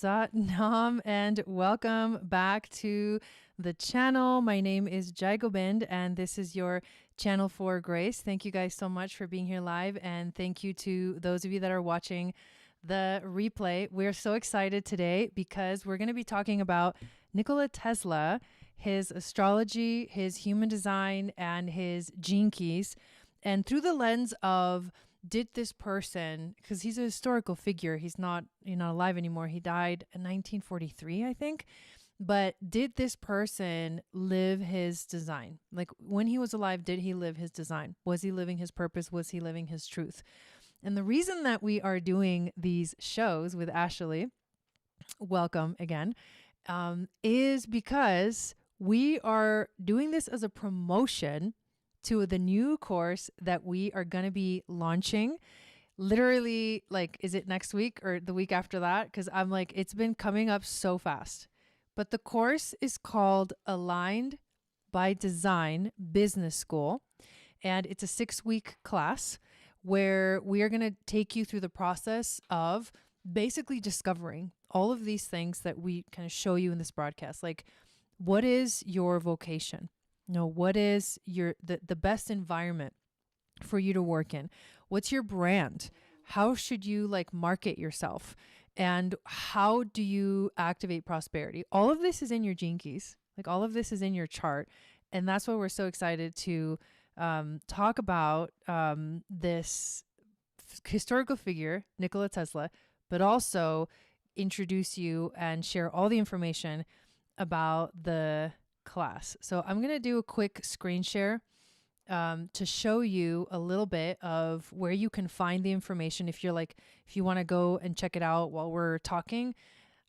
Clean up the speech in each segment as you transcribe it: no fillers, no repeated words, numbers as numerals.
Sat Nam, and welcome back to the channel. My name is Gobind, and this is your channel for grace. Thank you guys so much for being here live, and thank you to those of you that are watching the replay. We're so excited today because we're going to be talking about Nikola Tesla, his astrology, his human design, and his gene keys, and through the lens of did this person, because he's a historical figure, he's not alive anymore, he died in 1943 I think, but did this person live his design? Like when he was alive, did he live his design? Was he living his purpose? Was he living his truth? And the reason that we are doing these shows with Ashley, welcome again, is because we are doing this as a promotion to the new course that we are going to be launching literally, like, is it next week or the week after that? Because I'm like, it's been coming up so fast. But the course is called Aligned by Design Business School. And it's a 6-week class where we are going to take you through the process of basically discovering all of these things that we kind of show you in this broadcast. Like, what is your vocation? What is the best environment for you to work in? What's your brand? How should you market yourself? And how do you activate prosperity? All of this is in your gene keys. All of this is in your chart. And that's why we're so excited to talk about this historical figure, Nikola Tesla, but also introduce you and share all the information about the class. So I'm going to do a quick screen share to show you a little bit of where you can find the information. If you want to go and check it out while we're talking,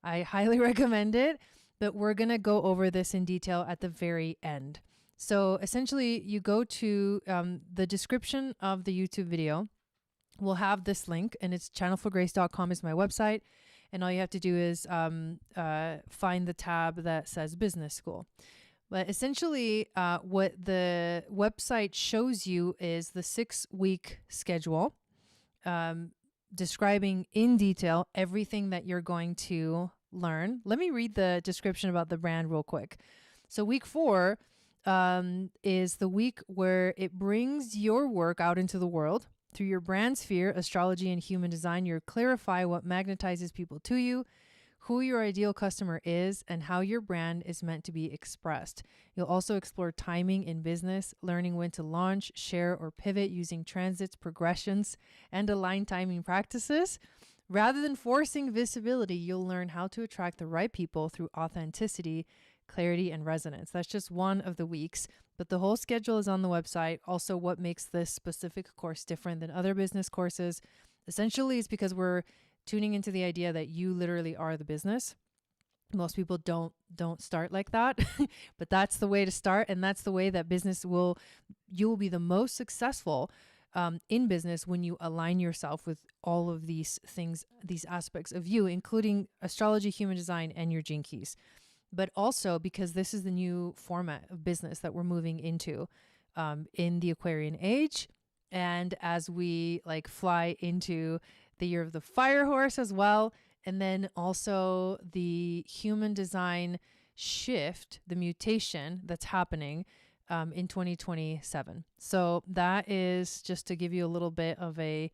I highly recommend it, but we're going to go over this in detail at the very end. So essentially you go to the description of the YouTube video. We'll have this link, and it's channelforgrace.com is my website. And all you have to do is find the tab that says Business School. But essentially, what the website shows you is the 6-week schedule, describing in detail everything that you're going to learn. Let me read the description about the brand real quick. So week 4 is the week where it brings your work out into the world. Through your brand sphere, astrology, and human design, you clarify what magnetizes people to you, who your ideal customer is, and how your brand is meant to be expressed. You'll also explore timing in business, learning when to launch, share, or pivot using transits, progressions, and aligned timing practices. Rather than forcing visibility, you'll learn how to attract the right people through authenticity, clarity, and resonance. That's just one of the weeks, but the whole schedule is on the website. Also, what makes this specific course different than other business courses essentially is because we're tuning into the idea that you literally are the business. Most people don't start like that, but that's the way to start. And that's the way that you will be the most successful in business when you align yourself with all of these things, these aspects of you, including astrology, human design, and your gene keys. But also because this is the new format of business that we're moving into in the Aquarian age. And as we fly into the year of the fire horse as well. And then also the human design shift, the mutation that's happening in 2027. So that is just to give you a little bit of a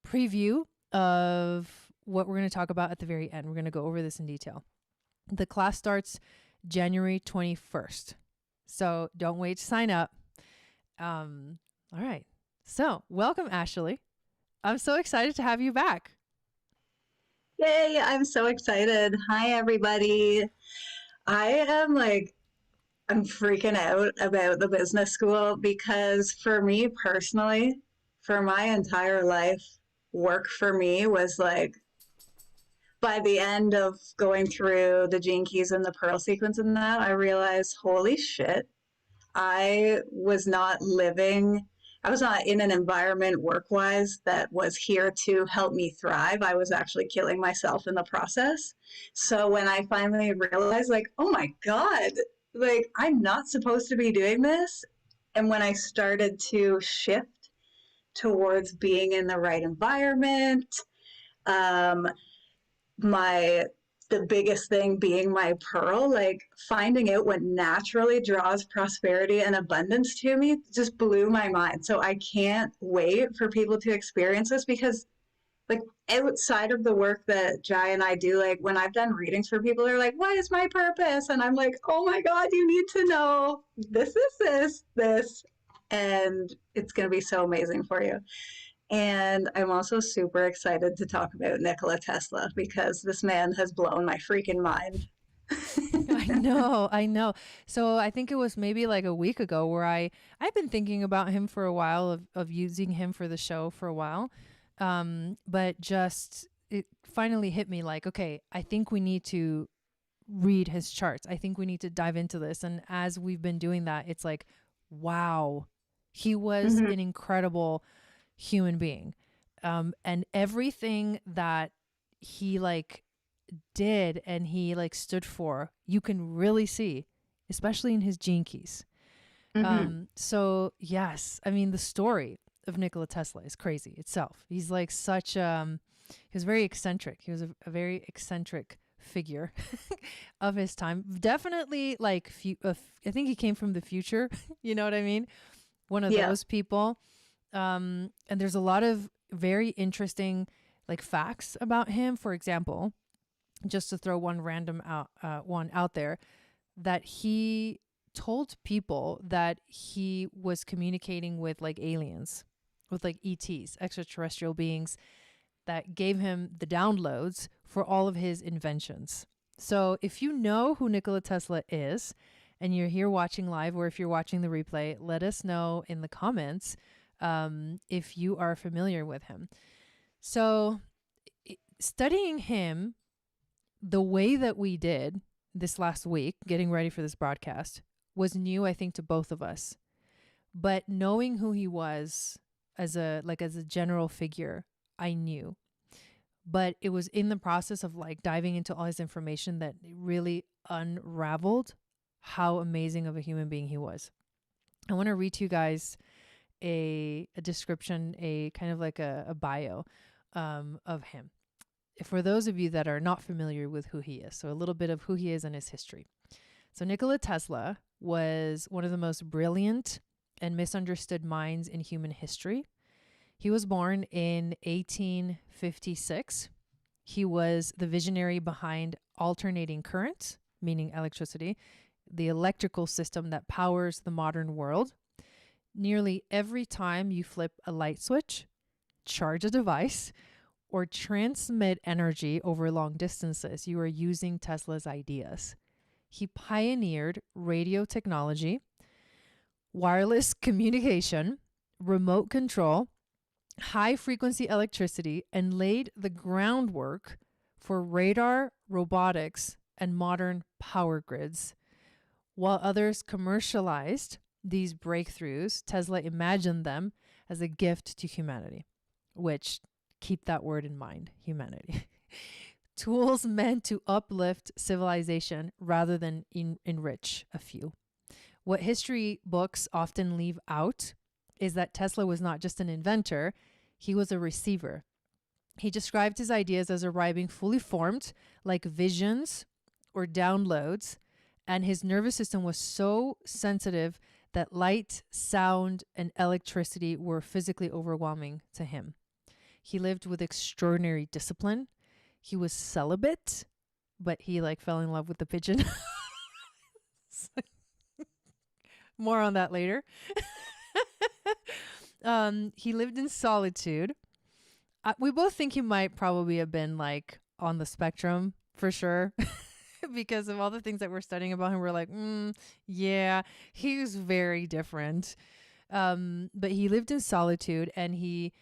preview of what we're going to talk about at the very end. We're going to go over this in detail. The class starts January 21st. So don't wait to sign up. All right. So welcome, Ashley. I'm so excited to have you back. Yay, I'm so excited. Hi, everybody. I'm freaking out about the business school because for me personally, for my entire life, work for me was by the end of going through the gene keys and the pearl sequence and that, I realized, holy shit, I was not in an environment work-wise that was here to help me thrive. I was actually killing myself in the process. So when I finally realized, oh my God, I'm not supposed to be doing this. And when I started to shift towards being in the right environment, my the biggest thing being my pearl, like finding out what naturally draws prosperity and abundance to me just blew my mind. So I can't wait for people to experience this because like outside of the work that Jai and I do, like when I've done readings for people, they're like, what is my purpose? And I'm like, oh my God, you need to know this is this. And it's going to be so amazing for you. And I'm also super excited to talk about Nikola Tesla because this man has blown my freaking mind. I know, I know. So I think it was maybe like a week ago where I've been thinking about him for a while of using him for the show for a while. But just it finally hit me like, okay, I think we need to read his charts. I think we need to dive into this. And as we've been doing that, it's like, wow, he was Mm-hmm. an incredible human being. And everything that he like did and he like stood for, you can really see, especially in his gene keys. Mm-hmm. So yes, I mean the story of Nikola Tesla is crazy itself. He's like such he was very eccentric. He was a very eccentric figure of his time. Definitely like I think he came from the future, you know what I mean? One of Yeah. those people. And there's a lot of very interesting like facts about him. For example, just to throw one out there, that he told people that he was communicating with like aliens, with like ETs, extraterrestrial beings, that gave him the downloads for all of his inventions. So if you know who Nikola Tesla is and you're here watching live, or if you're watching the replay, let us know in the comments if you are familiar with him. So studying him the way that we did this last week, getting ready for this broadcast, was new, I think, to both of us. But knowing who he was as a general figure, I knew. But it was in the process of like diving into all his information that it really unraveled how amazing of a human being he was. I want to read to you guys a description, a kind of like a bio of him, for those of you that are not familiar with who he is. So a little bit of who he is and his history. So Nikola Tesla was one of the most brilliant and misunderstood minds in human history. He was born in 1856. He was the visionary behind alternating current, meaning electricity, the electrical system that powers the modern world. Nearly every time you flip a light switch, charge a device, or transmit energy over long distances, you are using Tesla's ideas. He pioneered radio technology, wireless communication, remote control, high frequency electricity, and laid the groundwork for radar, robotics, and modern power grids. While others commercialized these breakthroughs, Tesla imagined them as a gift to humanity, which, keep that word in mind, humanity. Tools meant to uplift civilization rather than enrich a few. What history books often leave out is that Tesla was not just an inventor, he was a receiver. He described his ideas as arriving fully formed, like visions or downloads, and his nervous system was so sensitive that light, sound, and electricity were physically overwhelming to him. He lived with extraordinary discipline. He was celibate, but he like fell in love with the pigeon. More on that later. He lived in solitude. We both think he might probably have been like on the spectrum for sure. Because of all the things that we're studying about him, we're like, yeah, he was very different. But he lived in solitude, and he,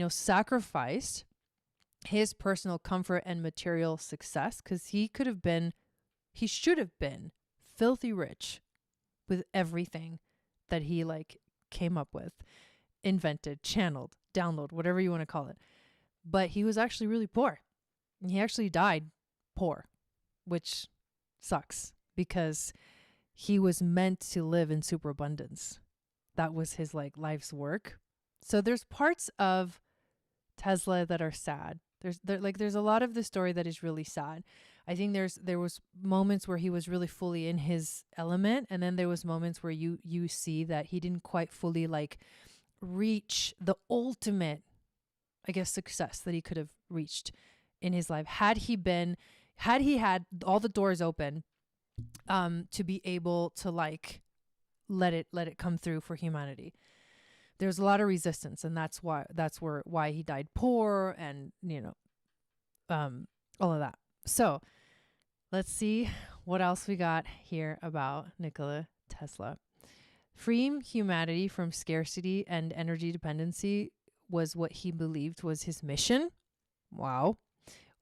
sacrificed his personal comfort and material success, because he should have been filthy rich with everything that he like came up with, invented, channeled, download, whatever you want to call it. But he was actually really poor. And he actually died poor, which sucks because he was meant to live in superabundance. That was his like life's work. So there's parts of Tesla that are sad. There's a lot of the story that is really sad. I think there was moments where he was really fully in his element, and then there was moments where you see that he didn't quite fully like reach the ultimate, I guess, success that he could have reached in his life had he had all the doors open to be able to like let it come through for humanity. There's a lot of resistance, and that's why he died poor, and all of that. So let's see what else we got here about Nikola Tesla. Freeing humanity from scarcity and energy dependency was what he believed was his mission. Wow.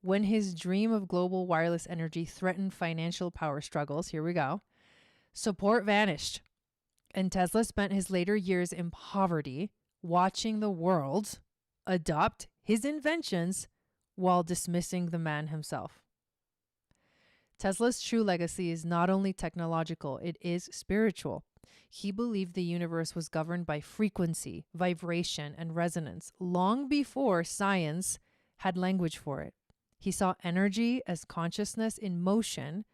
When his dream of global wireless energy threatened financial power struggles, here we go, support vanished. And Tesla spent his later years in poverty watching the world adopt his inventions while dismissing the man himself. Tesla's true legacy is not only technological, it is spiritual. He believed the universe was governed by frequency, vibration, and resonance long before science had language for it. He saw energy as consciousness in motion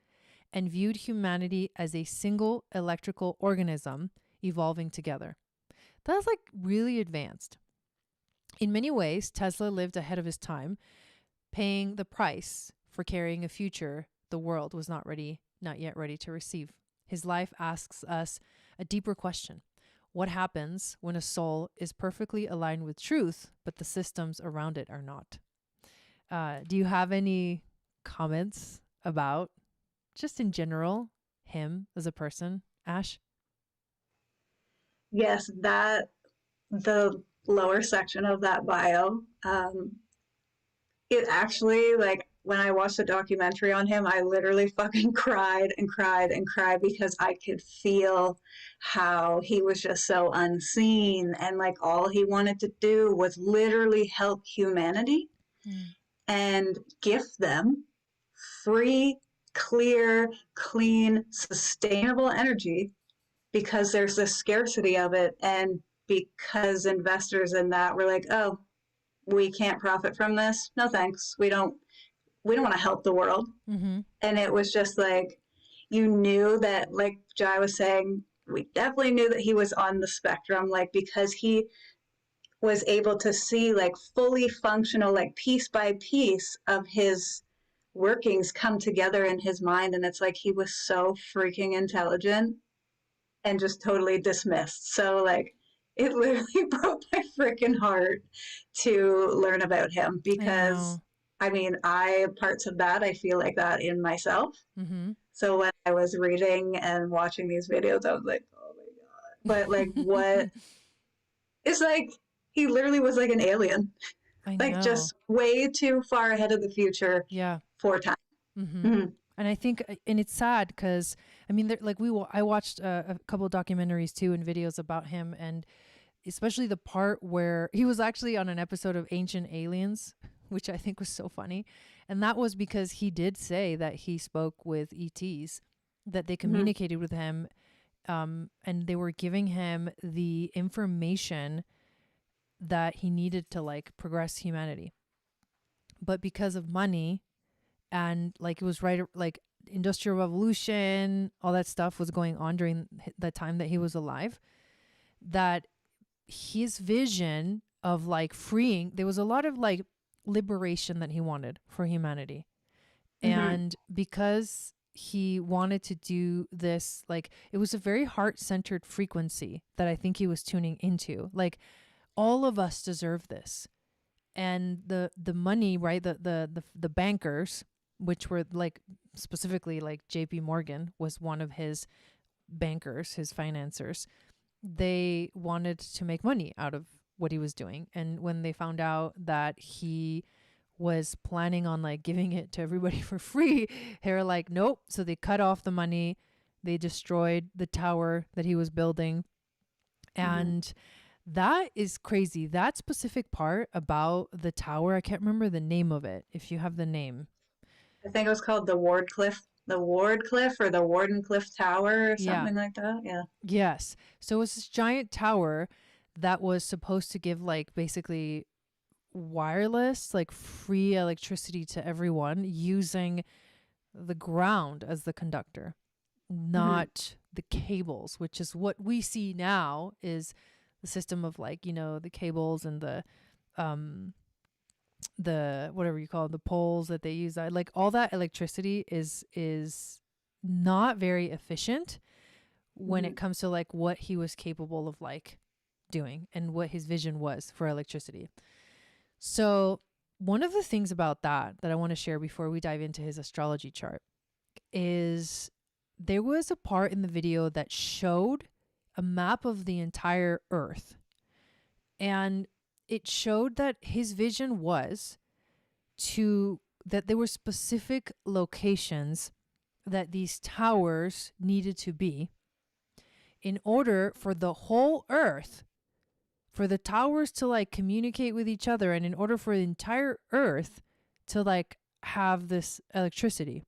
and viewed humanity as a single electrical organism evolving together. That's like really advanced. In many ways, Tesla lived ahead of his time, paying the price for carrying a future the world was not yet ready to receive. His life asks us a deeper question. What happens when a soul is perfectly aligned with truth, but the systems around it are not? Do you have any comments about, just in general, him as a person, Ash? Yes, the lower section of that bio, it actually, like, when I watched the documentary on him, I literally fucking cried and cried and cried because I could feel how he was just so unseen, and like all he wanted to do was literally help humanity and gift them free, clear, clean, sustainable energy, because there's this scarcity of it, and because investors in that were like, oh, we can't profit from this, no thanks, we don't want to help the world. Mm-hmm. And it was just like, you knew that, like Jai was saying, we definitely knew that he was on the spectrum, like, because he was able to see like fully functional, like piece by piece of his workings come together in his mind. And it's like he was so freaking intelligent and just totally dismissed. So like it literally broke my freaking heart to learn about him, because I mean, parts of that, I feel like that in myself. Mm-hmm. So when I was reading and watching these videos, I was like, oh my God. But like, what? It's like, he literally was like an alien. Like, just way too far ahead of the future. Yeah. For time. Mm-hmm. Mm-hmm. And I think, and it's sad because, I mean, I watched a couple of documentaries too and videos about him, and especially the part where he was actually on an episode of Ancient Aliens, which I think was so funny. And that was because he did say that he spoke with ETs, that they communicated with him, and they were giving him the information that he needed to like progress humanity. But because of money, and like it was right, like Industrial Revolution, all that stuff was going on during the time that he was alive, that his vision of like freeing, there was a lot of like liberation that he wanted for humanity. And because he wanted to do this, like it was a very heart-centered frequency that I think he was tuning into. Like, all of us deserve this. And the money, right, the bankers, which were like specifically like JP Morgan was one of his bankers, his financiers, they wanted to make money out of what he was doing. And when they found out that he was planning on like giving it to everybody for free, they were like, nope. So they cut off the money. They destroyed the tower that he was building. And that is crazy. That specific part about the tower, I can't remember the name of it. If you have the name. I think it was called the Wardcliffe or the Wardenclyffe Tower or something like that. Yeah. Yes. So it was this giant tower that was supposed to give like basically wireless, like free electricity to everyone using the ground as the conductor, Mm-hmm. not the cables, which is what we see now is the system of like, you know, the cables and um the whatever you call it, the poles that they use. Like all that electricity is not very efficient when Mm-hmm. it comes to like what he was capable of like doing and what his vision was for electricity. So one of the things about that I want to share before we dive into his astrology chart is there was a part in the video that showed a map of the entire earth, and it showed that his vision was to that there were specific locations that these towers needed to be in order for the whole earth, for the towers to like communicate with each other, and in order for the entire earth to like have this electricity.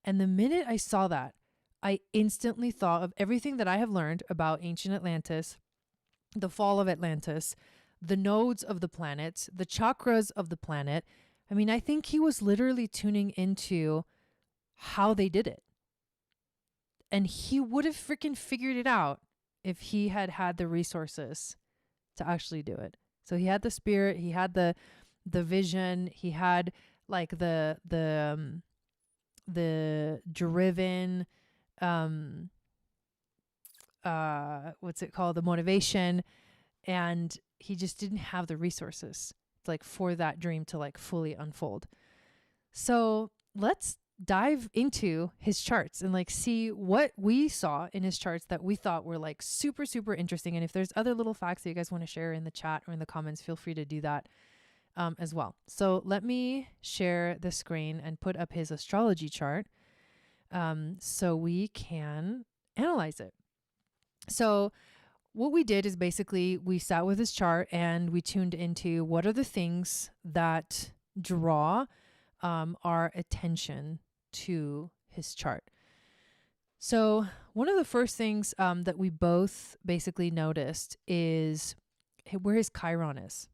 And the minute I saw that, I instantly thought of everything that I have learned about ancient Atlantis, the fall of Atlantis, the nodes of the planets, the chakras of the planet. I mean, I think he was literally tuning into how they did it. And he would have freaking figured it out if he had had the resources to actually do it. So he had the spirit, he had the vision, he had like the driven what's it called, the motivation, and he just didn't have the resources like for that dream to like fully unfold. So let's dive into his charts and like see what we saw in his charts that we thought were like super super interesting. And if there's other little facts that you guys want to share in the chat or in the comments, feel free to do that as well. So let me share the screen and put up his astrology chart so we can analyze it. So what we did is basically we sat with his chart and we tuned into what are the things that draw our attention to his chart. So one of the first things that we both basically noticed is where his Chiron is.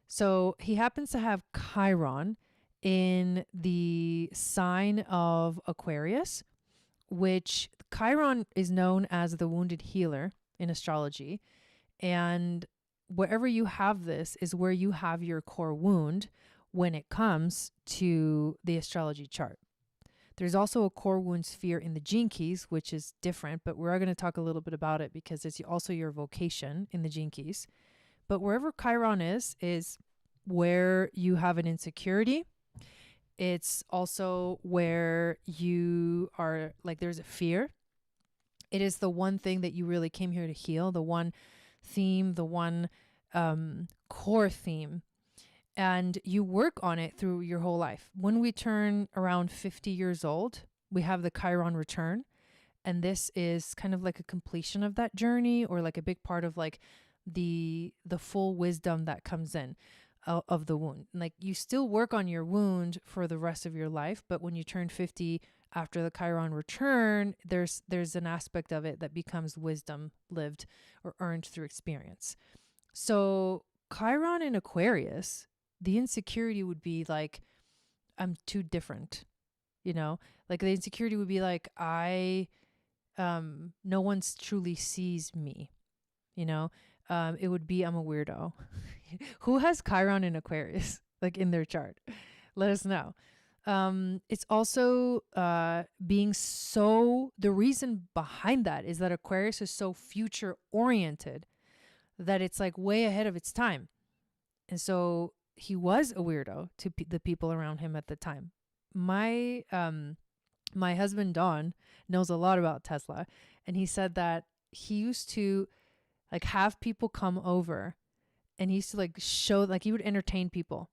So he happens to have Chiron in the sign of Aquarius, which Chiron is known as the wounded healer in astrology. And wherever you have this is where you have your core wound when it comes to the astrology chart. There's also a core wound sphere in the gene keys, which is different, but we're going to talk a little bit about it because it's also your vocation in the gene keys. But wherever Chiron is where you have an insecurity. It's also where you are like, there's a fear. It is the one thing that you really came here to heal, the one theme, the one core theme. And you work on it through your whole life. When we turn around 50 years old, we have the Chiron return. And this is kind of like a completion of that journey, or like a big part of like the full wisdom that comes in of the wound. Like you still work on your wound for the rest of your life, but when you turn 50 after the Chiron return, there's an aspect of it that becomes wisdom lived or earned through experience. So Chiron in Aquarius, the insecurity would be like, I'm too different, you know, like the insecurity would be like, no one truly sees me, you know. It would be, I'm a weirdo. Who has Chiron in Aquarius, like in their chart? Let us know. It's also being so, the reason behind that is that Aquarius is so future oriented that it's like way ahead of its time. And so he was a weirdo to the people around him at the time. My husband Don knows a lot about Tesla, and he said that he used to like have people come over, and he used to like show, like he would entertain people,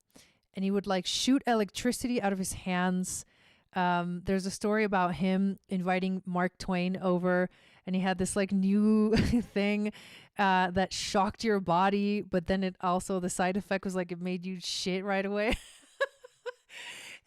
and he would like shoot electricity out of his hands. There's a story about him inviting Mark Twain over, and he had this like new thing that shocked your body, but then it also, the side effect was like it made you shit right away.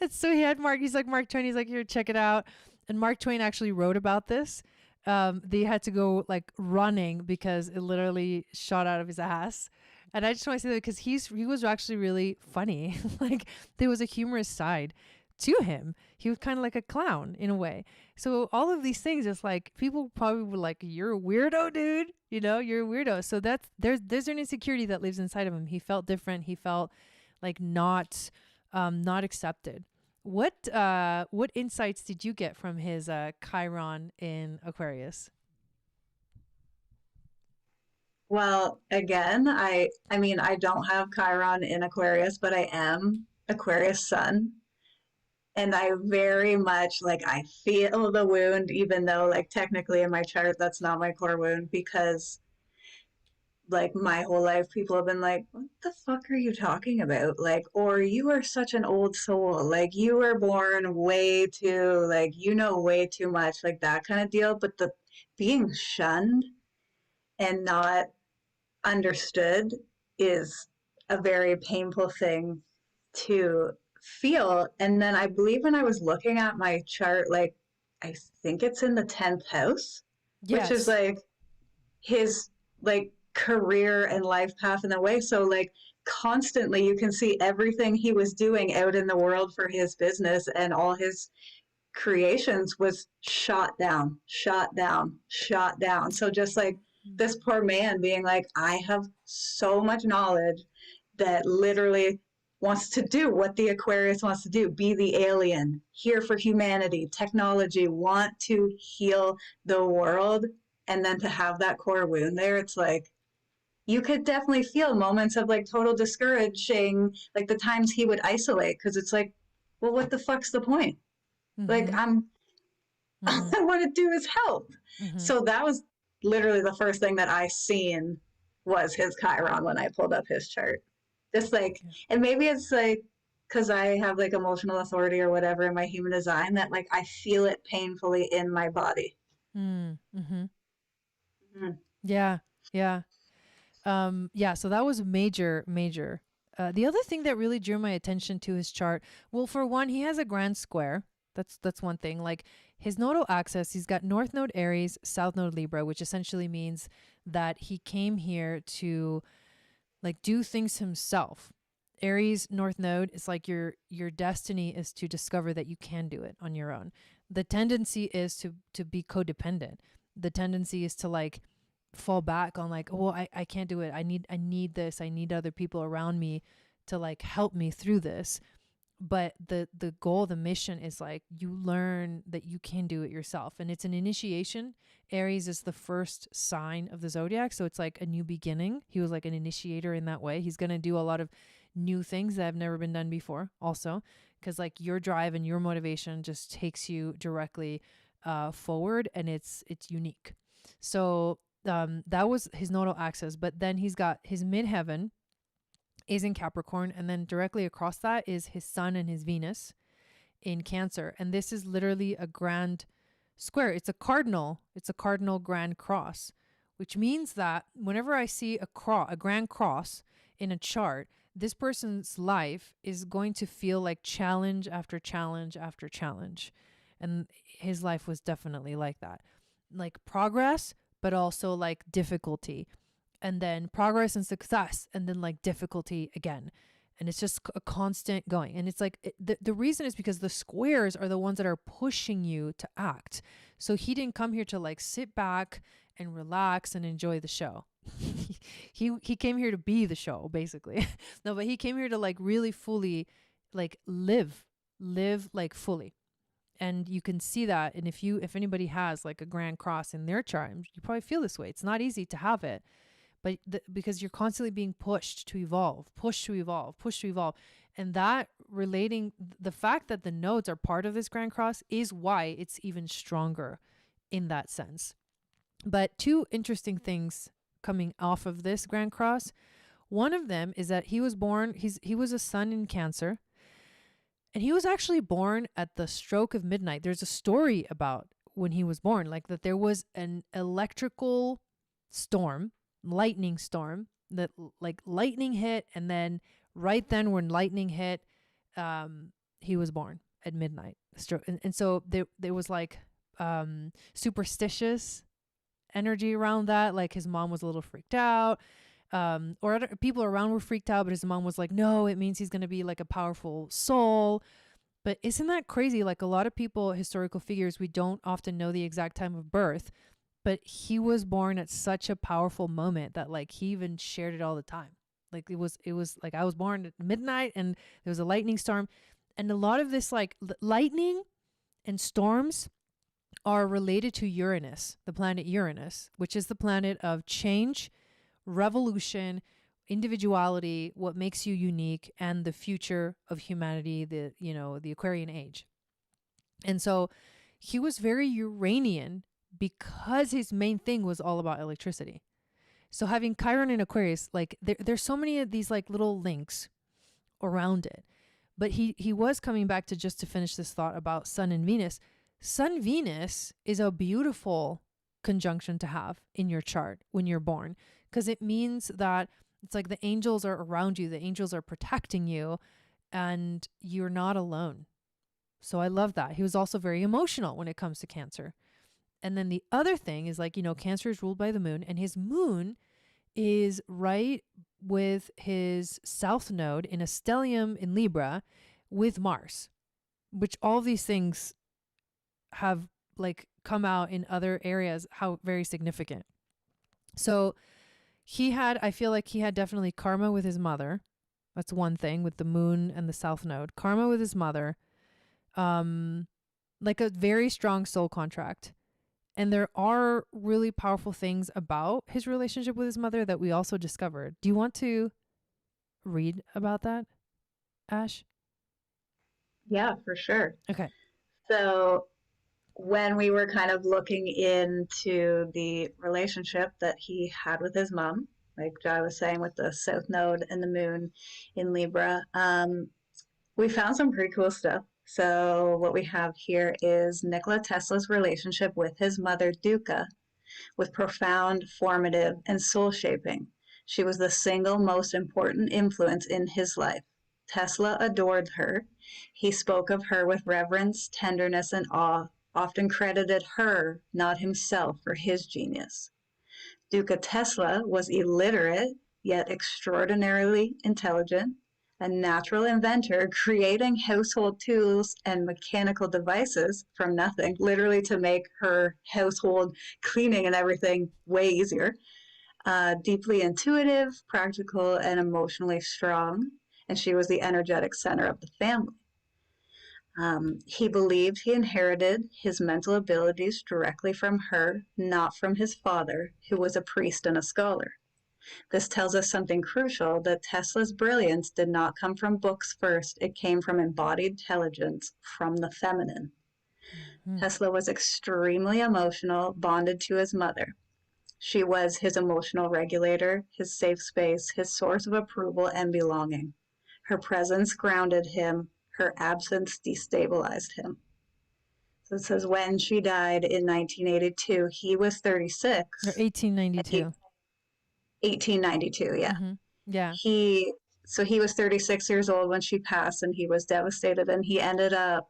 And so he had he's like, Mark Twain, he's like, here, check it out. And Mark Twain actually wrote about this. They had to go like running because it literally shot out of his ass. And I just want to say that because he was actually really funny. Like there was a humorous side to him. He was kind of like a clown in a way. So all of these things, it's like people probably were like, "You're a weirdo, dude. You know, you're a weirdo." So there's an insecurity that lives inside of him. He felt different. He felt like not accepted. What insights did you get from his Chiron in Aquarius? Well, again, I mean, I don't have Chiron in Aquarius, but I am Aquarius sun. And I very much like I feel the wound, even though like technically in my chart that's not my core wound, because like my whole life people have been like, what the fuck are you talking about? Like, or you are such an old soul, like you were born way too, like you know way too much, like that kind of deal. But the being shunned and not understood is a very painful thing to feel. And then I believe when I was looking at my chart, like I think it's in the 10th house, which is Yes. like his like career and life path in the way. So like constantly you can see everything he was doing out in the world for his business and all his creations was shot down, shot down, shot down. So just like this poor man being like, I have so much knowledge that literally wants to do what the Aquarius wants to do, be the alien, here for humanity, technology, want to heal the world. And then to have that core wound there, it's like, you could definitely feel moments of like total discouraging, like the times he would isolate, because it's like, well, what the fuck's the point? Like, Mm-hmm. all Mm-hmm. I want to do is help. Mm-hmm. So that was literally the first thing that I seen was his Chiron when I pulled up his chart. Just like, Yeah. and maybe it's like because I have like emotional authority or whatever in my human design that like I feel it painfully in my body. Mm-hmm. Mm-hmm. Yeah. Yeah. Yeah, so that was major. The other thing that really drew my attention to his chart, well, for one, he has a grand square. That's one thing. Like his nodal axis, he's got North Node Aries, South Node Libra, which essentially means that he came here to like do things himself. Aries North Node is like your destiny is to discover that you can do it on your own. The tendency is to be codependent. The tendency is to like fall back on like, oh, I can't do it. I need this. I need other people around me to like help me through this. But the goal, the mission is like you learn that you can do it yourself. And it's an initiation. Aries is the first sign of the zodiac. So it's like a new beginning. He was like an initiator in that way. He's gonna do a lot of new things that have never been done before, also. Because like your drive and your motivation just takes you directly forward and it's unique. So that was his nodal axis. But then he's got his midheaven is in Capricorn, and then directly across that is his Sun and his Venus in Cancer. And this is literally a grand square. It's a cardinal. It's a cardinal grand cross, which means that whenever I see a grand cross in a chart, this person's life is going to feel like challenge after challenge after challenge. And his life was definitely like that. Like progress, but also like difficulty, and then progress and success, and then like difficulty again. And it's just a constant going. And it's like the reason is because the squares are the ones that are pushing you to act. So he didn't come here to like sit back and relax and enjoy the show. He came here to be the show, basically. No, but he came here to like really fully like live like fully. And you can see that. And if anybody has like a grand cross in their chart, you probably feel this way. It's not easy to have it, but because you're constantly being pushed to evolve, pushed to evolve, pushed to evolve. And that relating, the fact that the nodes are part of this grand cross is why it's even stronger in that sense. But two interesting things coming off of this grand cross. One of them is that he was a sun in Cancer, and he was actually born at the stroke of midnight. There's a story about when he was born, like that there was an electrical storm, lightning storm, that like lightning hit, and then right then when lightning hit, he was born at midnight. And so there was like superstitious energy around that. Like his mom was a little freaked out. Or other people around were freaked out, but his mom was like, no, it means he's going to be like a powerful soul. But isn't that crazy? Like a lot of people, historical figures, we don't often know the exact time of birth, but he was born at such a powerful moment that like he even shared it all the time. Like it was like I was born at midnight and there was a lightning storm. And a lot of this like lightning and storms are related to Uranus, the planet Uranus, which is the planet of change, revolution, individuality, what makes you unique, and the future of humanity, the Aquarian age. And so he was very Uranian because his main thing was all about electricity. So having Chiron in Aquarius, like there's so many of these like little links around it. But he was coming back to just to finish this thought about Sun and Venus. Sun Venus is a beautiful conjunction to have in your chart when you're born, because it means that it's like the angels are around you, the angels are protecting you, and you're not alone. So I love that. He was also very emotional when it comes to Cancer. And then the other thing is like, Cancer is ruled by the moon, and his moon is right with his south node in a stellium in Libra with Mars, which all these things have like come out in other areas, how very significant. So I feel like he had definitely karma with his mother. That's one thing with the moon and the south node. Karma with his mother, like a very strong soul contract. And there are really powerful things about his relationship with his mother that we also discovered. Do you want to read about that, Ash? Yeah, for sure. Okay. So when we were kind of looking into the relationship that he had with his mom, like Jai was saying with the South Node and the Moon in Libra, we found some pretty cool stuff. So what we have here is Nikola Tesla's relationship with his mother, Duca, with profound, formative, and soul-shaping. She was the single most important influence in his life. Tesla adored her. He spoke of her with reverence, tenderness, and awe, often credited her, not himself, for his genius. Duca Tesla was illiterate, yet extraordinarily intelligent, a natural inventor, creating household tools and mechanical devices from nothing, literally to make her household cleaning and everything way easier. Deeply intuitive, practical, and emotionally strong, and she was the energetic center of the family. He believed he inherited his mental abilities directly from her, not from his father, who was a priest and a scholar. This tells us something crucial, that Tesla's brilliance did not come from books first, it came from embodied intelligence from the feminine. Mm-hmm. Tesla was extremely emotional, bonded to his mother. She was his emotional regulator, his safe space, his source of approval and belonging. Her presence grounded him, her absence destabilized him. So it says when she died in 1982, he was 36. Or 1892. 1892, yeah. Mm-hmm. Yeah. He was 36 years old when she passed, and he was devastated, and he ended up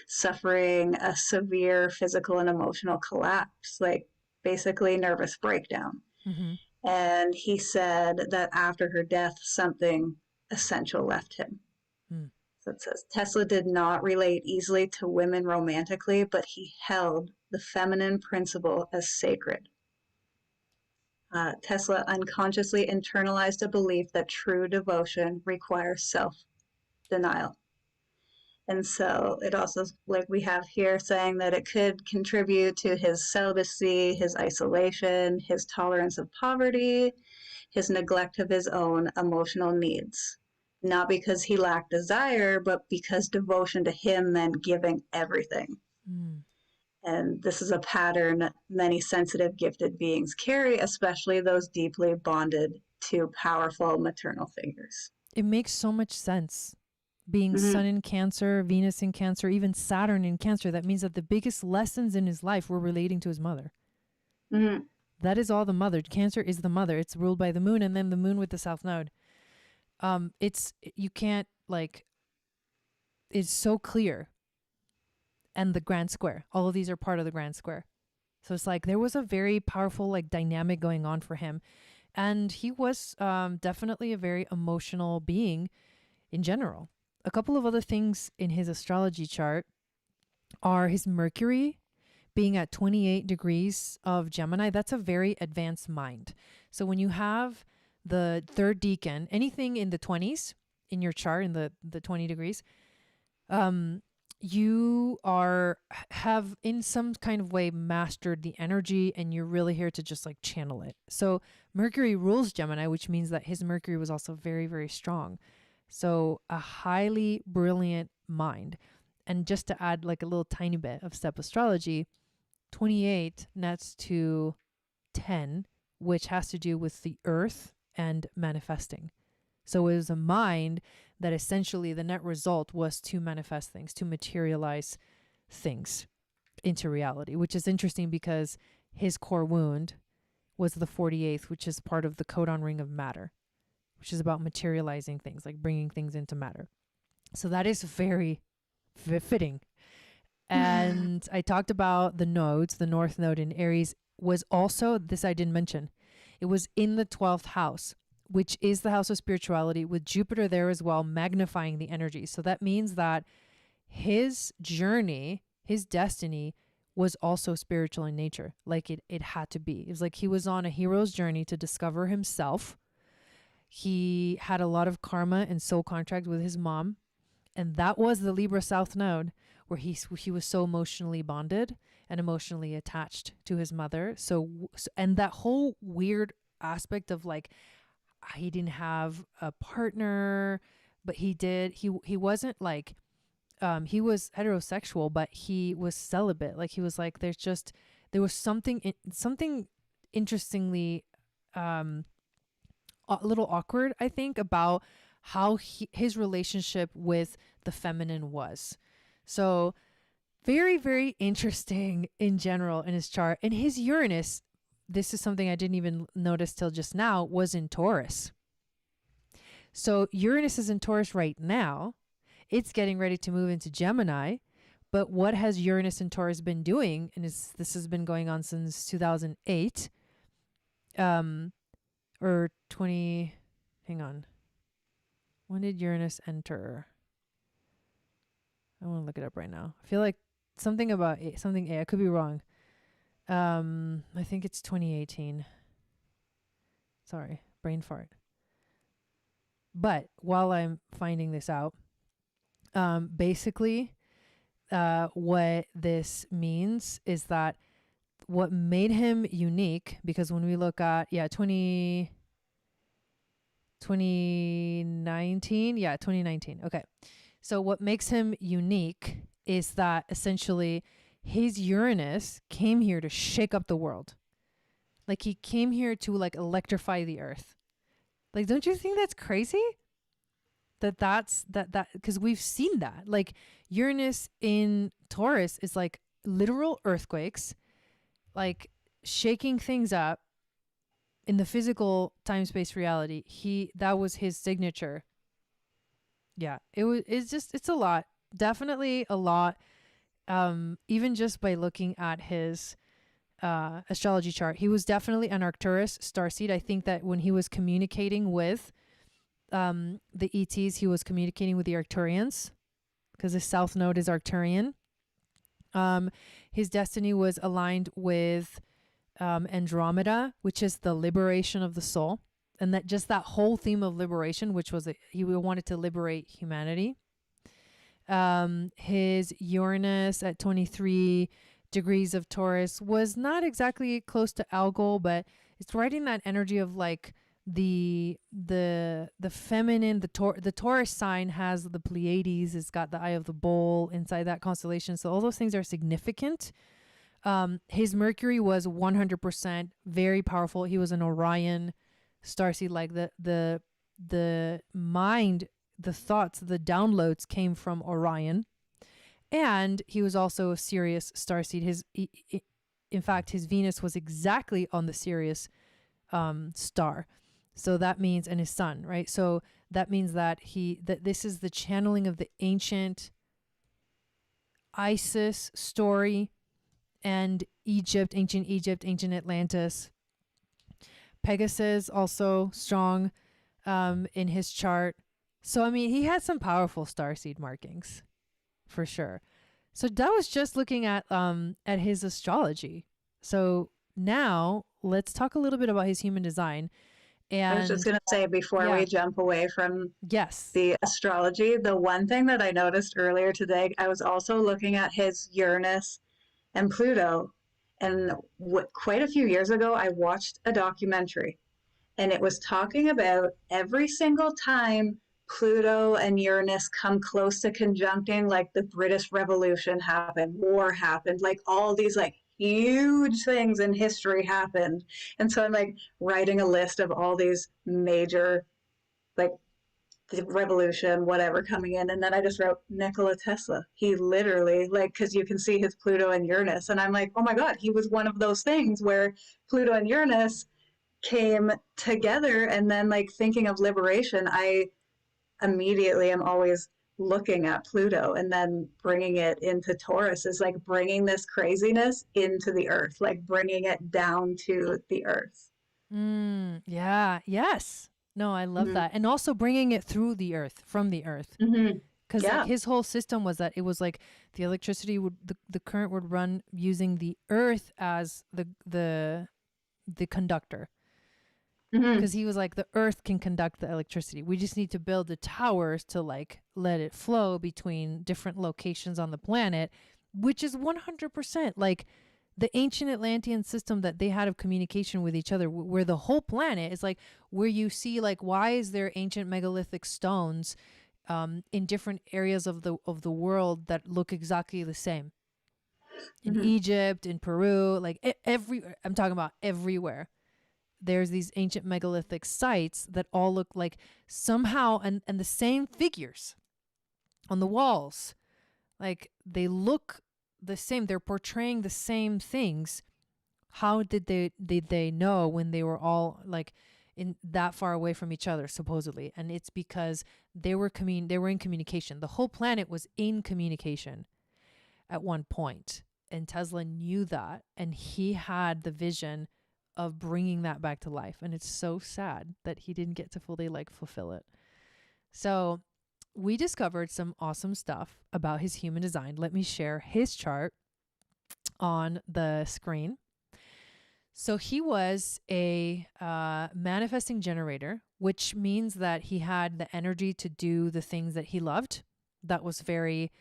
suffering a severe physical and emotional collapse, like basically nervous breakdown. Mm-hmm. And he said that after her death, something essential left him. Mm. So it says Tesla did not relate easily to women romantically, but he held the feminine principle as sacred. Tesla unconsciously internalized a belief that true devotion requires self-denial. And so it also, like we have here, saying that it could contribute to his celibacy, his isolation, his tolerance of poverty, his neglect of his own emotional needs. Not because he lacked desire, but because devotion to him meant giving everything. Mm. And this is a pattern many sensitive, gifted beings carry, especially those deeply bonded to powerful maternal figures. It makes so much sense. Being Mm-hmm. Sun in Cancer, Venus in Cancer, even Saturn in Cancer, that means that the biggest lessons in his life were relating to his mother. Mm-hmm. That is all the mother. Cancer is the mother. It's ruled by the moon, and then the moon with the south node. You can't like, it's so clear. And the grand square. All of these are part of the grand square. So it's like there was a very powerful like dynamic going on for him. And he was definitely a very emotional being in general. A couple of other things in his astrology chart are his Mercury being at 28 degrees of Gemini. That's a very advanced mind. So when you have the third decan, anything in the 20s in your chart, in the 20 degrees, you have in some kind of way mastered the energy, and you're really here to just like channel it. So Mercury rules Gemini, which means that his Mercury was also very, very strong. So a highly brilliant mind. And just to add like a little tiny bit of step astrology, 28 nets to 10, which has to do with the earth and manifesting. So it was a mind that essentially the net result was to manifest things, to materialize things into reality, which is interesting because his core wound was the 48th, which is part of the codon ring of matter, which is about materializing things, like bringing things into matter. So that is very fitting. And I talked about the nodes. The North Node in Aries was also, this I didn't mention, it was in the 12th house, which is the house of spirituality, with Jupiter there as well, magnifying the energy. So that means that his journey, his destiny was also spiritual in nature. Like it had to be. It was like he was on a hero's journey to discover himself. He had a lot of karma and soul contract with his mom. And that was the Libra South Node, where he was so emotionally bonded and emotionally attached to his mother. And that whole weird aspect of like, he didn't have a partner, but he did. He wasn't like, he was heterosexual, but he was celibate. Like he was like, there was something interestingly, a little awkward, I think, about how his relationship with the feminine was. So very, very interesting in general in his chart. And his Uranus, this is something I didn't even notice till just now, was in Taurus. So Uranus is in Taurus right now. It's getting ready to move into Gemini. But what has Uranus and Taurus been doing? And this has been going on since 2008. Or 20, hang on. When did Uranus enter? I want to look it up right now. I feel like something about something A. I could be wrong. I think it's 2018. Sorry, brain fart. But while I'm finding this out, basically, what this means is that what made him unique, because when we look at, 2019. Yeah, 2019. Okay. So what makes him unique is that essentially his Uranus came here to shake up the world. Like he came here to like electrify the earth. Like, don't you think that's crazy? That's because we've seen that. Like Uranus in Taurus is like literal earthquakes, like shaking things up in the physical time-space reality. That was his signature. Yeah, it's a lot. Definitely a lot. Even just by looking at his astrology chart, he was definitely an Arcturus starseed. I think that when he was communicating with the ETs, he was communicating with the Arcturians, because his South Node is Arcturian. His destiny was aligned with Andromeda, which is the liberation of the soul. And that whole theme of liberation, which was he wanted to liberate humanity. His Uranus at 23 degrees of Taurus was not exactly close to Algol, but it's writing that energy of like the feminine. The Taurus sign has the Pleiades. It's got the Eye of the Bull inside that constellation. So all those things are significant. His Mercury was 100% very powerful. He was an Orion starseed. Like the mind, the thoughts, the downloads came from Orion. And he was also a Sirius starseed. In fact, his Venus was exactly on the Sirius star. So that means, and his sun, right? So that means that this is the channeling of the ancient Isis story and ancient Egypt, ancient Atlantis. Pegasus also strong in his chart. So, I mean, he had some powerful starseed markings for sure. So that was just looking at his astrology. So now let's talk a little bit about his human design. I was just And going to say before yeah, we jump away from yes. the astrology, the one thing that I noticed earlier today, I was also looking at his Uranus and Pluto. And quite a few years ago, I watched a documentary, and it was talking about every single time Pluto and Uranus come close to conjuncting, like the British Revolution happened, war happened, like all these like huge things in history happened. And so I'm like writing a list of all these major, like the revolution, whatever coming in. And then I just wrote Nikola Tesla. He literally, like, because you can see his Pluto and Uranus. And I'm like, oh my God, he was one of those things where Pluto and Uranus came together. And then, like, thinking of liberation, I immediately am always looking at Pluto, and then bringing it into Taurus is like bringing this craziness into the earth, like bringing it down to the earth. Yeah. Yes. No, I love Mm-hmm. that. And also bringing it through the earth, from the earth. Mm-hmm. Because like Yeah. his whole system was that it was like the electricity would, the current would run using the earth as the conductor. Mm-hmm. Because he was like, the earth can conduct the electricity. We just need to build the towers to like let it flow between different locations on the planet, which is 100% like the ancient Atlantean system that they had of communication with each other, where the whole planet is like, where you see like, why is there ancient megalithic stones in different areas of the world that look exactly the same? In Mm-hmm. Egypt, in Peru, like I'm talking about everywhere, there's these ancient megalithic sites that all look like somehow, and the same figures on the walls, like they look the same, they're portraying the same things. How did they know when they were all like in that far away from each other, supposedly? And it's because they were in communication. The whole planet was in communication at one point, and Tesla knew that, and he had the vision of bringing that back to life. And it's so sad that he didn't get to fully like fulfill it. So we discovered some awesome stuff about his human design. Let me share his chart on the screen. So he was a manifesting generator, which means that he had the energy to do the things that he loved. That was very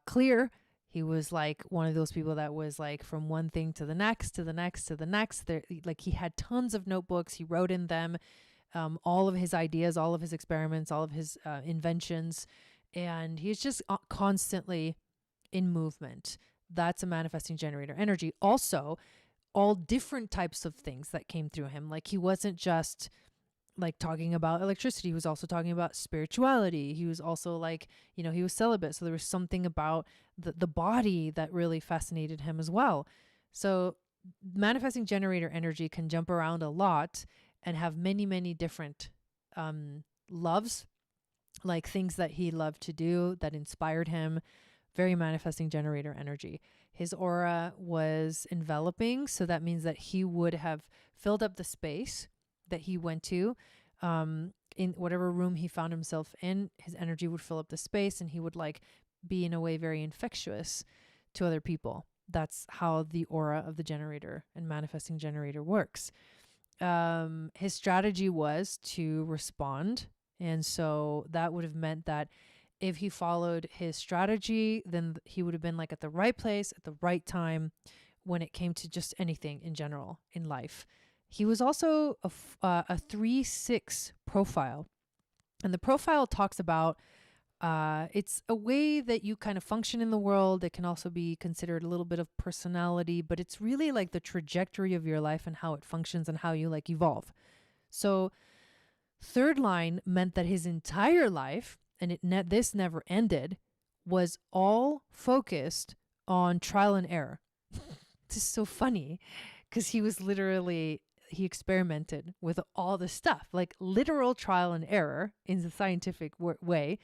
clear. He was like one of those people that was like from one thing to the next, to the next, to the next. There, like he had tons of notebooks. He wrote in them all of his ideas, all of his experiments, all of his inventions, and he's just constantly in movement. That's a manifesting generator energy. Also, all different types of things that came through him. Like he wasn't just like talking about electricity. He was also talking about spirituality. He was also like, he was celibate. So there was something about the body that really fascinated him as well. So manifesting generator energy can jump around a lot and have many, many different loves, like things that he loved to do that inspired him. Very manifesting generator energy. His aura was enveloping. So that means that he would have filled up the space that he went to. In whatever room he found himself in, his energy would fill up the space, and he would like be in a way very infectious to other people. That's how the aura of the generator and manifesting generator works. His strategy was to respond. And so that would have meant that if he followed his strategy, then he would have been like at the right place at the right time when it came to just anything in general in life. He was also a 3-6 profile. And the profile talks about it's a way that you kind of function in the world. It can also be considered a little bit of personality, but it's really like the trajectory of your life and how it functions and how you like evolve. So third line meant that his entire life, and this never ended, was all focused on trial and error. This is so funny because he experimented with all the stuff, like literal trial and error in the scientific way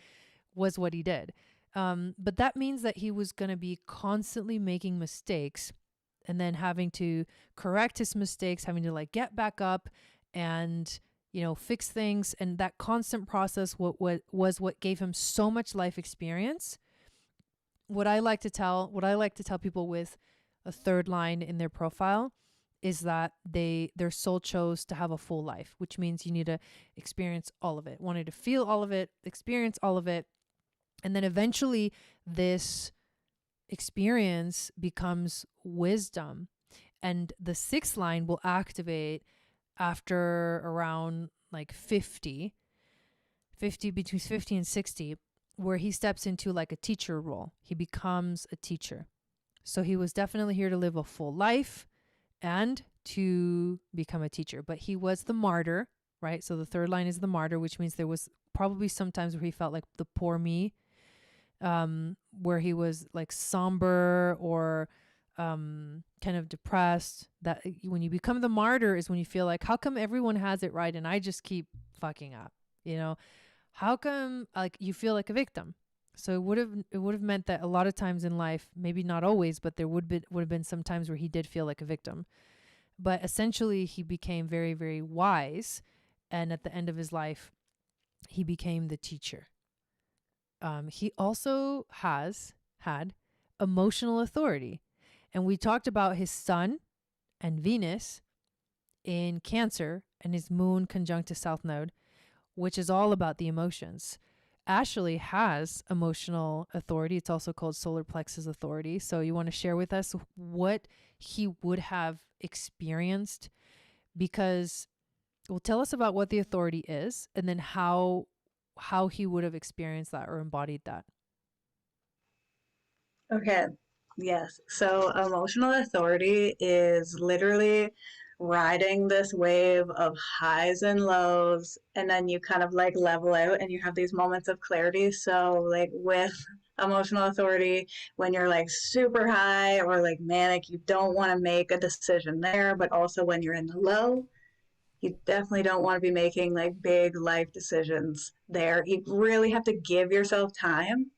was what he did. But that means that he was going to be constantly making mistakes and then having to correct his mistakes, having to like get back up and, fix things. And that constant process was what gave him so much life experience. What I like to tell people with a third line in their profile is that their soul chose to have a full life, which means you need to experience all of it, wanted to feel all of it, experience all of it. And then eventually this experience becomes wisdom. And the sixth line will activate after around like 50, between 50 and 60, where he steps into like a teacher role. He becomes a teacher. So he was definitely here to live a full life and to become a teacher. But he was the martyr, right? So the third line is the martyr, which means there was probably some times where he felt like the poor me, where he was like somber or kind of depressed. That when you become the martyr is when you feel like, how come everyone has it right and I just keep fucking up? How come like you feel like a victim? So it would have meant that a lot of times in life, maybe not always, but there would have been some times where he did feel like a victim. But essentially he became very, very wise, and at the end of his life, he became the teacher. He also had emotional authority. And we talked about his sun and Venus in Cancer and his moon conjunct to South Node, which is all about the emotions. Ashley has emotional authority. It's also called solar plexus authority. So you want to share with us what he would have experienced? Because, well, tell us about what the authority is and then how he would have experienced that or embodied that. Okay. Yes. So emotional authority is literally riding this wave of highs and lows, and then you kind of like level out and you have these moments of clarity. So like with emotional authority, when you're like super high or like manic, you don't want to make a decision there, but also when you're in the low, you definitely don't want to be making like big life decisions there. You really have to give yourself time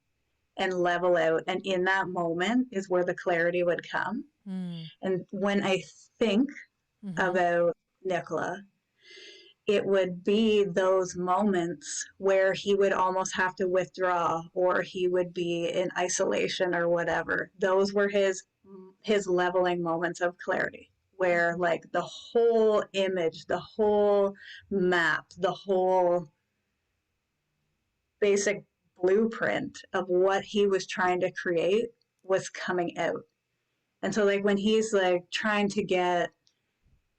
and level out. And in that moment is where the clarity would come. And when I think about Nikola, it would be those moments where he would almost have to withdraw or he would be in isolation or whatever. Those were his leveling moments of clarity, where like the whole image, the whole map, the whole basic blueprint of what he was trying to create was coming out. And so like when he's like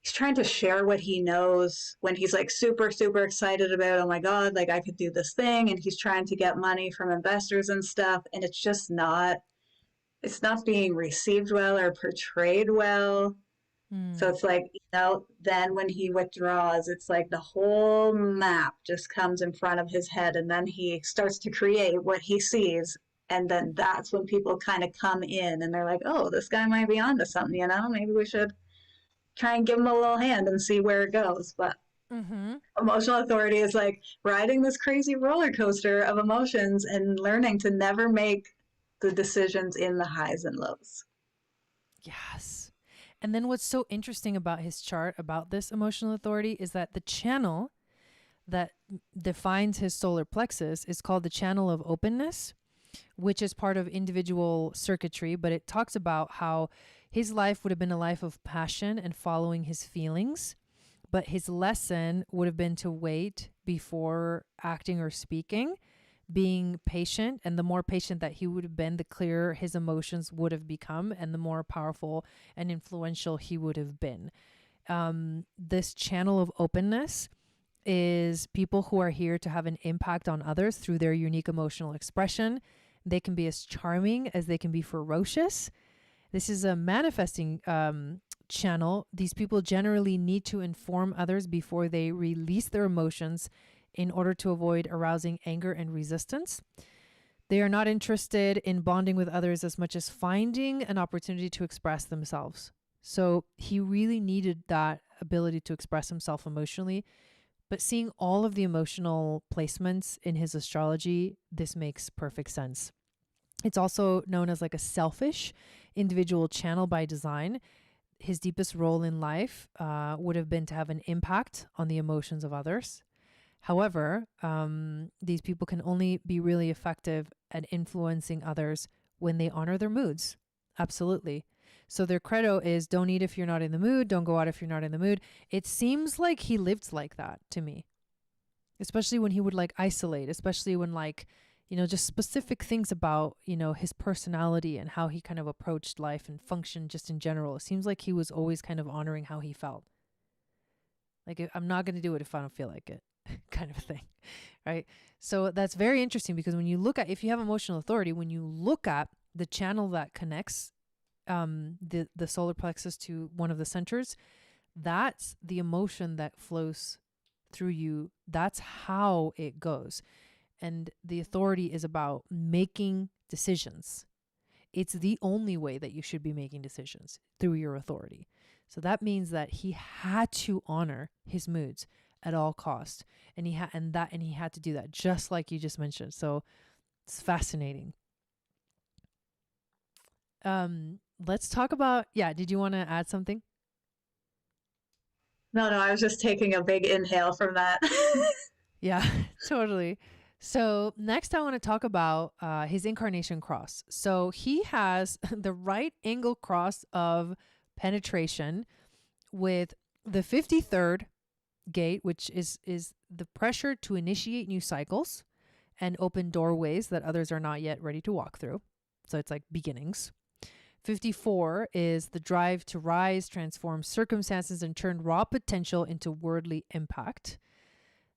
he's trying to share what he knows, when he's like super, super excited about, oh my God, like I could do this thing. And he's trying to get money from investors and stuff. And it's not being received well or portrayed well. So it's like, then when he withdraws, it's like the whole map just comes in front of his head, and then he starts to create what he sees. And then that's when people kind of come in and they're like, oh, this guy might be onto something, maybe we should try and give him a little hand and see where it goes. But emotional authority is like riding this crazy roller coaster of emotions and learning to never make the decisions in the highs and lows. Yes. And then what's so interesting about his chart about this emotional authority is that the channel that defines his solar plexus is called the channel of openness, which is part of individual circuitry, but it talks about how his life would have been a life of passion and following his feelings, but his lesson would have been to wait before acting or speaking, being patient. And the more patient that he would have been, the clearer his emotions would have become and the more powerful and influential he would have been. This channel of openness is people who are here to have an impact on others through their unique emotional expression. They can be as charming as they can be ferocious. This is a manifesting channel. These people generally need to inform others before they release their emotions in order to avoid arousing anger and resistance. They are not interested in bonding with others as much as finding an opportunity to express themselves. So he really needed that ability to express himself emotionally. But seeing all of the emotional placements in his astrology, this makes perfect sense. It's also known as like a selfish individual channel by design. his deepest role in life would have been to have an impact on the emotions of others. However, these people can only be really effective at influencing others when they honor their moods. Absolutely. So their credo is don't eat if you're not in the mood, don't go out if you're not in the mood. It seems like he lived like that to me, especially when he would like isolate, especially when like, just specific things about, his personality and how he kind of approached life and functioned just in general. It seems like he was always kind of honoring how he felt. Like, I'm not going to do it if I don't feel like it, kind of thing, right? So that's very interesting because when you look at, if you have emotional authority, when you look at the channel that connects the solar plexus to one of the centers, that's the emotion that flows through you. That's how it goes. And the authority is about making decisions. It's the only way that you should be making decisions, through your authority. So that means that he had to honor his moods at all costs. And he had to do that, just like you just mentioned. So it's fascinating. Let's talk about, did you want to add something? No, I was just taking a big inhale from that. Yeah, totally. So next I want to talk about his incarnation cross. So he has the right angle cross of penetration with the 53rd gate, which is the pressure to initiate new cycles and open doorways that others are not yet ready to walk through. So it's like beginnings. 54 is the drive to rise, transform circumstances, and turn raw potential into worldly impact.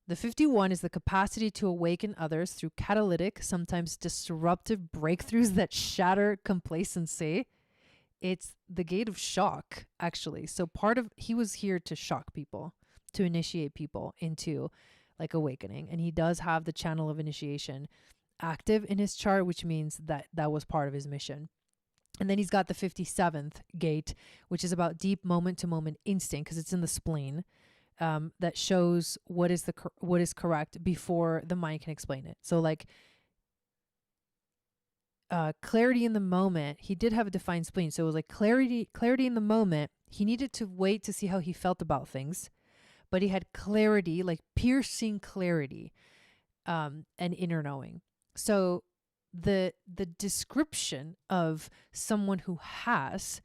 The 51 is the capacity to awaken others through catalytic, sometimes disruptive breakthroughs that shatter complacency. It's the gate of shock, actually. So he was here to shock people, to initiate people into like awakening. And he does have the channel of initiation active in his chart, which means that that was part of his mission. And then he's got the 57th gate, which is about deep moment-to-moment instinct, because it's in the spleen, that shows what is correct before the mind can explain it. So like clarity in the moment. He did have a defined spleen, so it was like clarity in the moment. He needed to wait to see how he felt about things, but he had clarity, like piercing clarity, and inner knowing. So the description of someone who has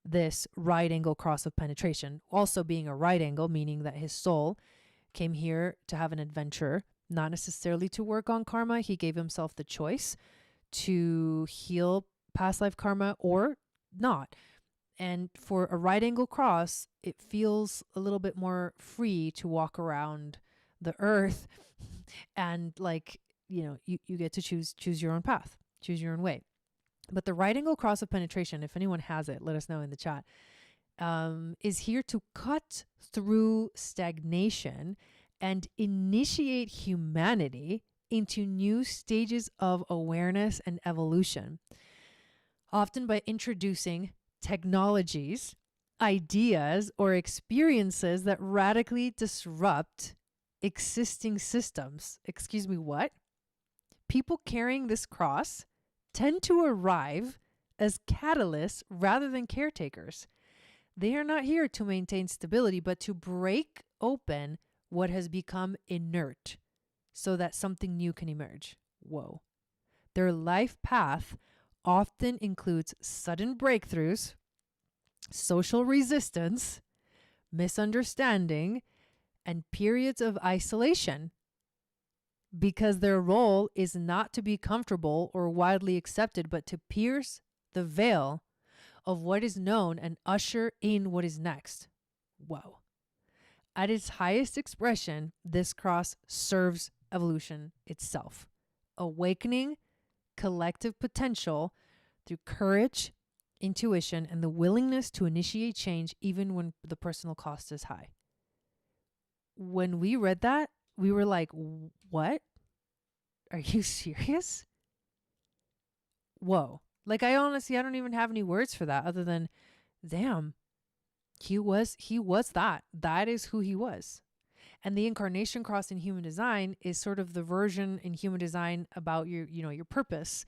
this right angle cross of penetration, also being a right angle, meaning that his soul came here to have an adventure, not necessarily to work on karma. He gave himself the choice to heal past life karma or not. And for a right angle cross, it feels a little bit more free to walk around the earth and like, you get to choose your own path, choose your own way. But the right angle cross of penetration, if anyone has it, let us know in the chat, is here to cut through stagnation and initiate humanity into new stages of awareness and evolution, often by introducing technologies, ideas, or experiences that radically disrupt existing systems. Excuse me, what? People carrying this cross tend to arrive as catalysts rather than caretakers. They are not here to maintain stability, but to break open what has become inert so that something new can emerge. Whoa. Their life path often includes sudden breakthroughs, social resistance, misunderstanding, and periods of isolation, because their role is not to be comfortable or widely accepted, but to pierce the veil of what is known and usher in what is next. Whoa. At its highest expression, this cross serves evolution itself, awakening collective potential through courage, intuition, and the willingness to initiate change even when the personal cost is high. When we read that, we were like, what? Are you serious? Whoa. Like, I don't even have any words for that other than, damn, he was that. That is who he was. And the incarnation cross in human design is sort of the version in human design about your purpose.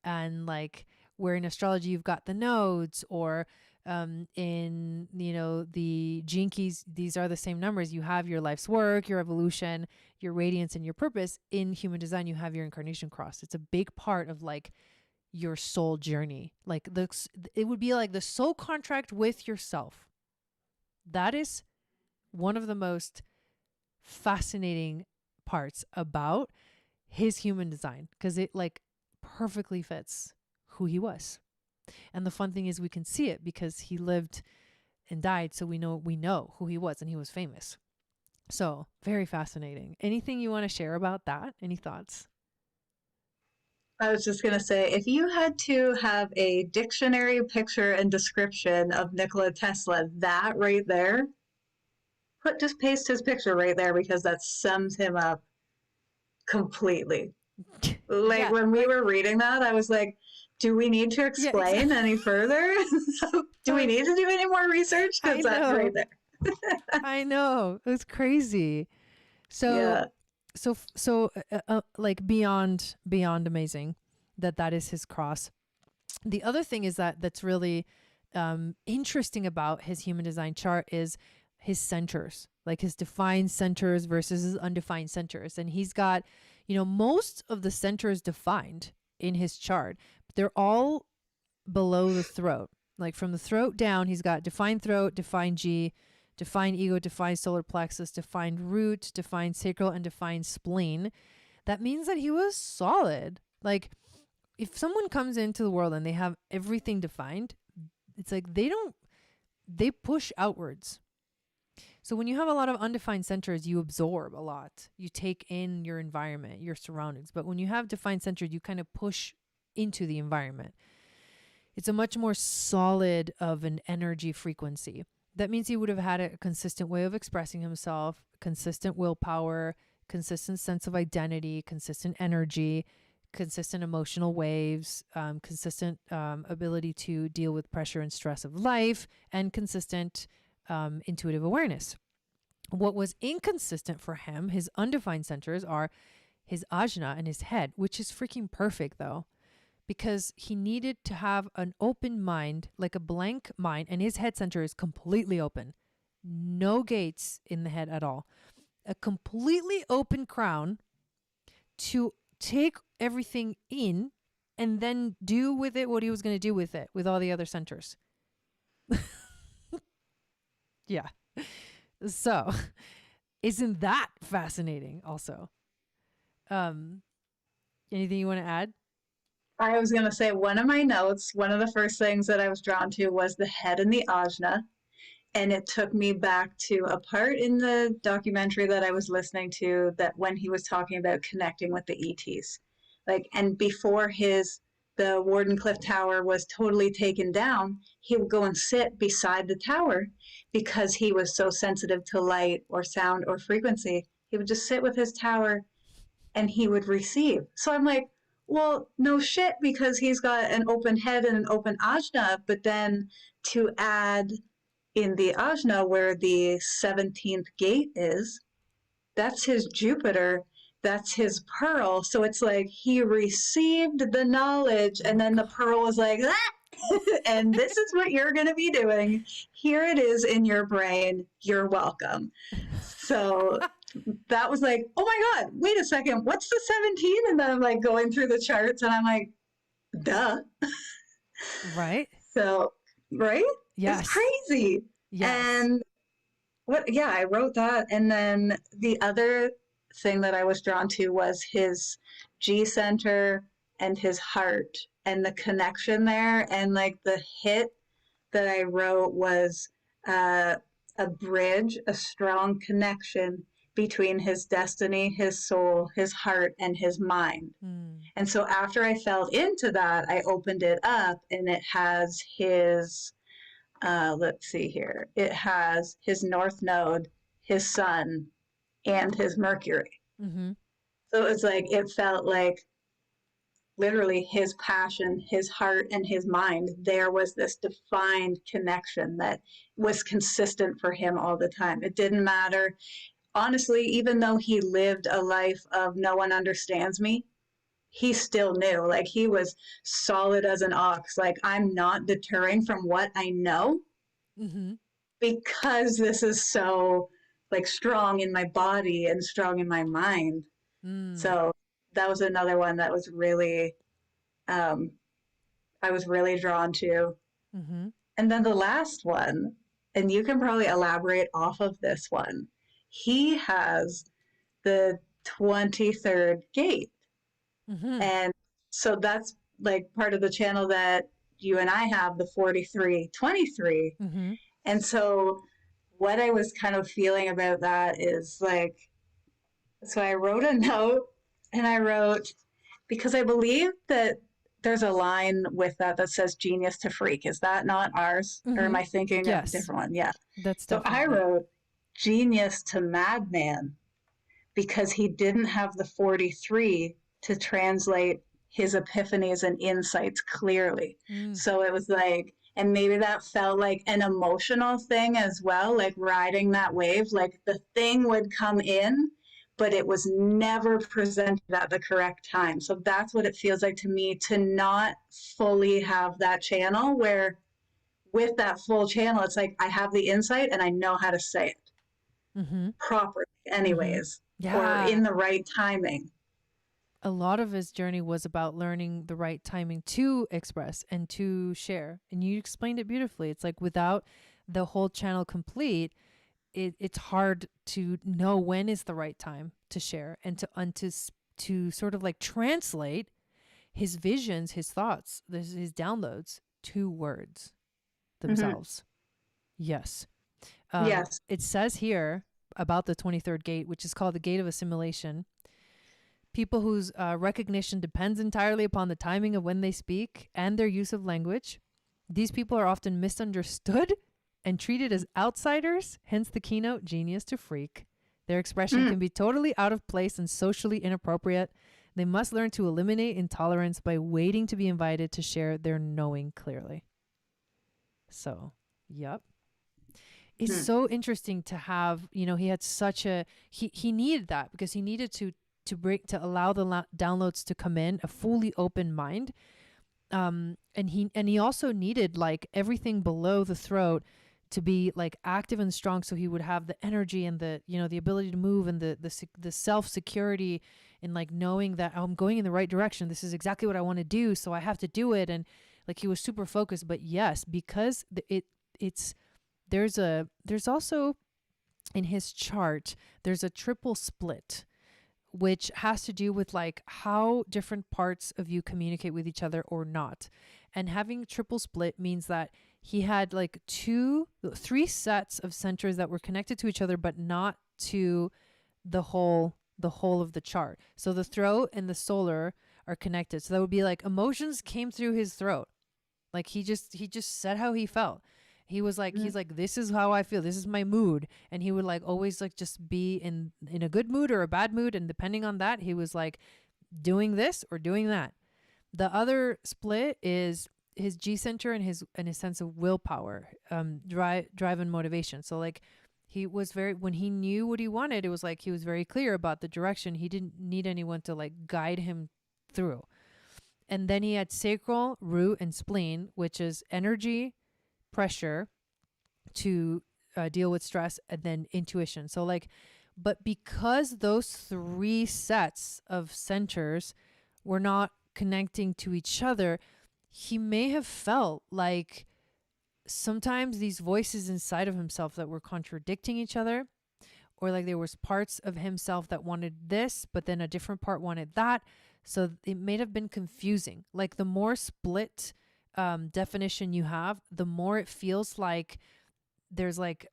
And like, where in astrology you've got the nodes, or In, the gene keys, these are the same numbers. You have your life's work, your evolution, your radiance, and your purpose. In human design, you have your incarnation cross. It's a big part of like your soul journey. Like it would be like the soul contract with yourself. That is one of the most fascinating parts about his human design, because it like perfectly fits who he was. And the fun thing is we can see it because he lived and died, so we know who he was, and he was famous. So very fascinating. Anything you want to share about that? Any thoughts? I was just going to say, if you had to have a dictionary picture and description of Nikola Tesla, that right there, just paste his picture right there, because that sums him up completely. Like Yeah, when we right. were reading that, I was like, do we need to Yeah, explain exactly. any further? Do we need to do any more research? I Because that's right know. there. I know. It was crazy. So, Yeah. like beyond amazing that is his cross. The other thing is that's really interesting about his human design chart is his centers, like his defined centers versus his undefined centers. And he's got, most of the centers defined in his chart, but they're all below the throat. Like from the throat down, he's got defined throat, defined G, defined ego, defined solar plexus, defined root, defined sacral, and defined spleen. That means that he was solid. Like if someone comes into the world and they have everything defined, it's like they push outwards. So when you have a lot of undefined centers, you absorb a lot. You take in your environment, your surroundings. But when you have defined centers, you kind of push into the environment. It's a much more solid of an energy frequency. That means he would have had a consistent way of expressing himself, consistent willpower, consistent sense of identity, consistent energy, consistent emotional waves, consistent ability to deal with pressure and stress of life, and consistent intuitive awareness. What was inconsistent for him, his undefined centers, are his ajna and his head, which is freaking perfect though, because he needed to have an open mind, like a blank mind, and his head center is completely open. No gates in the head at all. A completely open crown to take everything in and then do with it what he was going to do with it, with all the other centers. Yeah. So, isn't that fascinating also? Um, Anything you want to add? I was going to say, one of my notes, one of the first things that I was drawn to was the head and the ajna. And it took me back to a part in the documentary that I was listening to, that when he was talking about connecting with the ETs. Like, and before the Warden Cliff Tower was totally taken down, he would go and sit beside the tower because he was so sensitive to light or sound or frequency. He would just sit with his tower and he would receive. So I'm like, well, no shit, because he's got an open head and an open ajna, but then to add in the ajna where the 17th gate is, that's his Jupiter, that's his pearl. So it's like he received the knowledge, Oh and my then the God. pearl was like, ah! And this is what you're going to be doing. Here it is in your brain. You're welcome. So that was like, oh my God, wait a second, what's the 17? And then I'm like going through the charts and I'm like, duh. Right? So, right? It's Yes. crazy. Yes. And yeah, I wrote that. And then the other thing that I was drawn to was his G center and his heart and the connection there. And like the hit that I wrote was uh, a bridge, a strong connection between his destiny, his soul, his heart, and his mind. Mm. And so after I fell into that, I opened it up and it has his, let's see here, it has his North Node, his Sun, and his Mercury. Mm-hmm. So it was like, it felt like literally his passion, his heart, and his mind. There was this defined connection that was consistent for him all the time. It didn't matter. Honestly, even though he lived a life of no one understands me, he still knew. Like, he was solid as an ox. Like, I'm not deterring from what I know Mm-hmm. because this is so like strong in my body and strong in my mind. Mm. So that was another one that was really um, I was really drawn to. Mm-hmm. And then the last one, and you can probably elaborate off of this one. He has the 23rd gate. Mm-hmm. And so that's like part of the channel that you and I have, the 4323. Mm-hmm. And so what I was kind of feeling about that is like, so I wrote a note and I wrote, because I believe that there's a line with that that says genius to freak. Is that not ours? Or Mm-hmm. am I thinking of a Yes, different one? Yeah. that's So I definitely. wrote genius to madman because he didn't have the 43 to translate his epiphanies and insights clearly. Mm. So it was like, and maybe that felt like an emotional thing as well, like riding that wave, like the thing would come in, but it was never presented at the correct time. So that's what it feels like to me to not fully have that channel where with that full channel, it's like I have the insight and I know how to say it Mm-hmm. properly, Mm-hmm. anyways, or Yeah. in the right timing. A lot of his journey was about learning the right timing to express and to share. And you explained it beautifully. It's like without the whole channel complete, it's hard to know when is the right time to share and to sort of like translate his visions, his thoughts, his downloads to words Mm-hmm. themselves. Yes. Yes. It says here about the 23rd gate, which is called the gate of assimilation. People whose recognition depends entirely upon the timing of when they speak and their use of language. These people are often misunderstood and treated as outsiders, hence the keynote genius to freak. Their expression Mm. can be totally out of place and socially inappropriate. They must learn to eliminate intolerance by waiting to be invited to share their knowing clearly. So, yep. It's Mm. so interesting to have, he had such a he needed that because he needed to allow the downloads to come in, a fully open mind. And he also needed like everything below the throat to be like active and strong, so he would have the energy and the ability to move and the self security in like knowing that, oh, I'm going in the right direction, this is exactly what I want to do, so I have to do it. And like he was super focused. But yes, because it's there's also in his chart there's a triple split, which has to do with like how different parts of you communicate with each other or not. And having triple split means that he had like three sets of centers that were connected to each other, but not to the whole of the chart. So the throat and the solar are connected. So that would be like emotions came through his throat. Like he just said how he felt. He was like, Mm. he's like, this is how I feel, this is my mood. And he would like always like just be in a good mood or a bad mood, and depending on that he was like doing this or doing that. The other split is his G center and his sense of willpower, drive and motivation. So like he was very, when he knew what he wanted, it was like he was very clear about the direction. He didn't need anyone to like guide him through. And then he had sacral, root, and spleen, which is energy, pressure to deal with stress, and then intuition. So like, but because those three sets of centers were not connecting to each other, he may have felt like sometimes these voices inside of himself that were contradicting each other, or like there was parts of himself that wanted this but then a different part wanted that. So it may have been confusing. Like the more split definition you have, the more it feels like there's like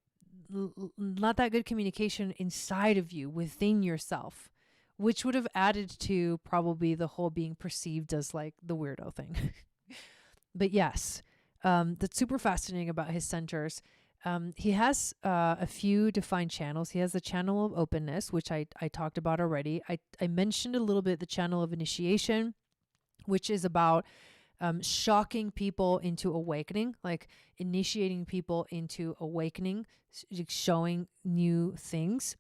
not that good communication inside of you, within yourself, which would have added to probably the whole being perceived as like the weirdo thing. But yes, that's super fascinating about his centers. He has a few defined channels. He has the channel of openness, which I talked about already. I mentioned a little bit the channel of initiation, which is about shocking people into awakening, like initiating people into awakening, showing new things.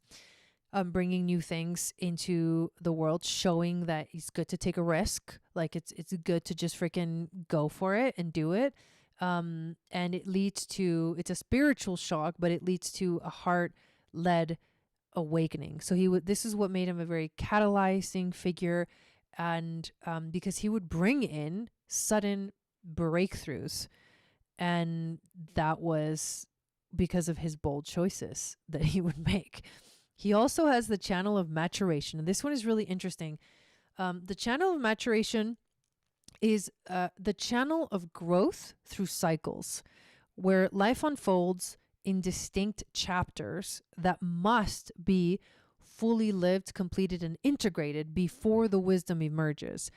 bringing new things into the world, showing that it's good to take a risk. Like it's good to just freaking go for it and do it. And it leads to, it's a spiritual shock, but it leads to a heart led awakening. So he would, this is what made him a very catalyzing figure. And because he would bring in sudden breakthroughs, and that was because of his bold choices that he would make. He also has the channel of maturation. And this one is really interesting. The channel of maturation is the channel of growth through cycles, where life unfolds in distinct chapters that must be fully lived, completed, and integrated before the wisdom emerges.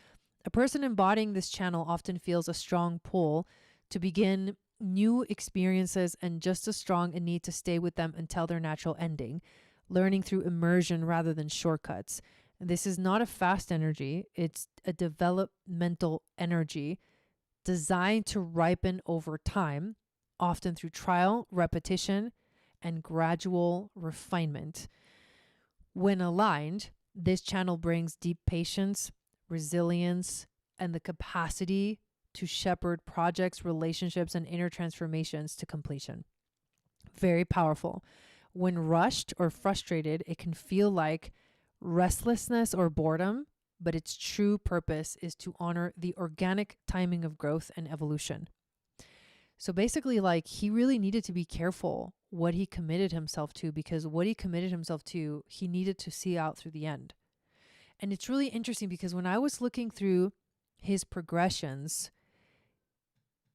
A person embodying this channel often feels a strong pull to begin new experiences and just as strong a need to stay with them until their natural ending, learning through immersion rather than shortcuts. This is not a fast energy, it's a developmental energy designed to ripen over time, often through trial, repetition, and gradual refinement. When aligned, this channel brings deep patience, resilience, and the capacity to shepherd projects, relationships, and inner transformations to completion. Very powerful. When rushed or frustrated, it can feel like restlessness or boredom, but its true purpose is to honor the organic timing of growth and evolution. So basically, like, he really needed to be careful what he committed himself to, because what he committed himself to, he needed to see out through the end. And it's really interesting because when I was looking through his progressions,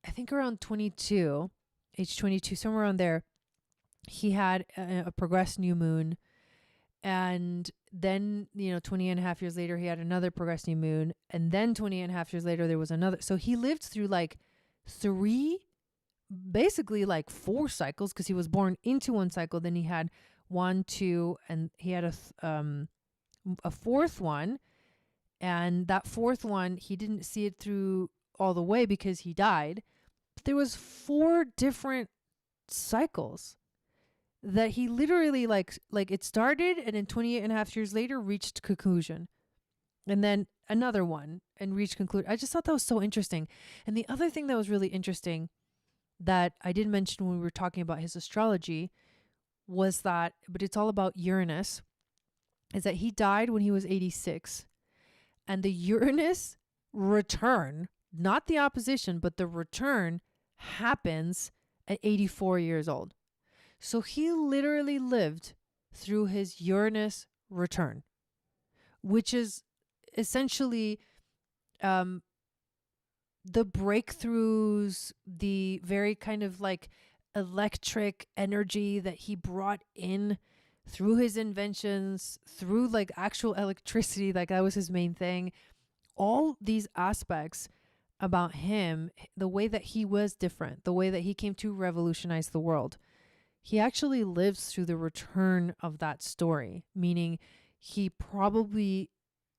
I think around 22, age 22, somewhere around there, he had a progressed new moon. And then, 20 and a half years later, he had another progressed new moon. And then 20 and a half years later, there was another. So he lived through like basically like 4 cycles, because he was born into one cycle. Then he had 1, 2, and he had a fourth one. And that fourth one, he didn't see it through all the way because he died. But there was 4 different cycles that he literally like it started, and then 28 and a half years later reached conclusion, and then another one and reached conclusion. I just thought that was so interesting. And the other thing that was really interesting that I did mention when we were talking about his astrology was that, but it's all about Uranus, is that he died when he was 86, and the Uranus return, not the opposition, but the return happens at 84 years old. So he literally lived through his Uranus return, which is essentially the breakthroughs, the very kind of like electric energy that he brought in through his inventions, through like actual electricity, like that was his main thing. All these aspects about him, the way that he was different, the way that he came to revolutionize the world. He actually lives through the return of that story, meaning he probably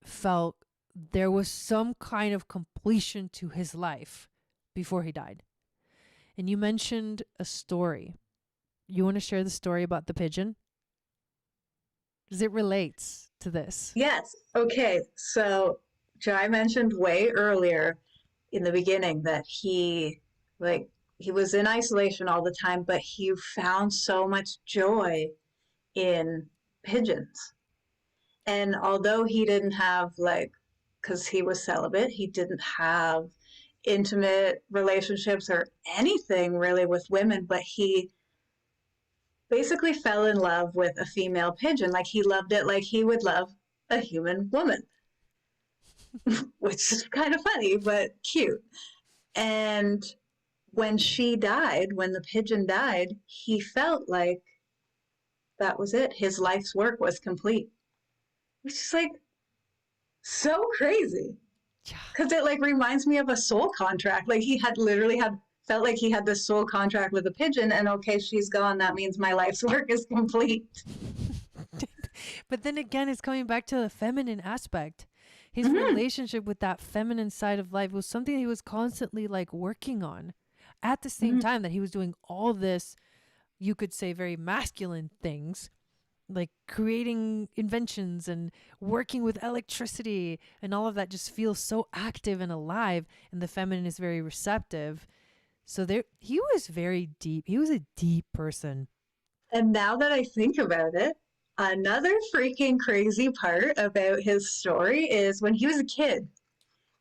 felt there was some kind of completion to his life before he died. And you mentioned a story. You want to share the story about the pigeon? Because it relates to this. Yes. Okay. So Jai mentioned way earlier in the beginning that he was in isolation all the time, but he found so much joy in pigeons. And although he didn't have because he was celibate, he didn't have intimate relationships or anything really with women, but he basically fell in love with a female pigeon. Like, he loved it like he would love a human woman, which is kind of funny, but cute. And when the pigeon died, he felt like that was it. His life's work was complete, which is like so crazy. Because it like reminds me of a soul contract. Like, he had literally felt like he had this soul contract with a pigeon, and okay, she's gone. That means my life's work is complete. But then again, it's coming back to the feminine aspect. His relationship with that feminine side of life was something he was constantly like working on at the same time that he was doing all this, you could say, very masculine things. like creating inventions and working with electricity, and all of that just feels so active and alive, and the feminine is very receptive. So there he was very deep. He was a deep person. And now that I think about it, another freaking crazy part about his story is when he was a kid,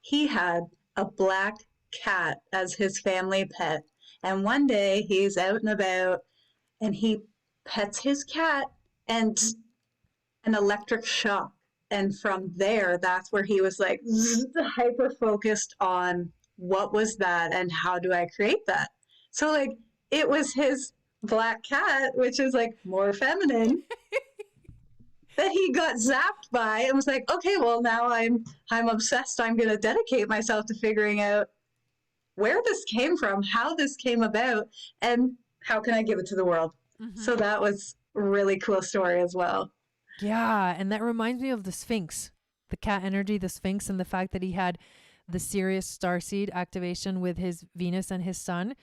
he had a black cat as his family pet. And one day he's out and about and he pets his cat and an electric shock. And from there, that's where he was like hyper focused on what was that and how do I create that. So, like, it was his black cat, which is like more feminine, that he got zapped by and was like, okay, well, now I'm obsessed. I'm going to dedicate myself to figuring out where this came from, how this came about, and how can I give it to the world. So that was a really cool story as well. Yeah, and that reminds me of the Sphinx, the cat energy, the Sphinx, and the fact that he had the Sirius starseed activation with his Venus and his Sun.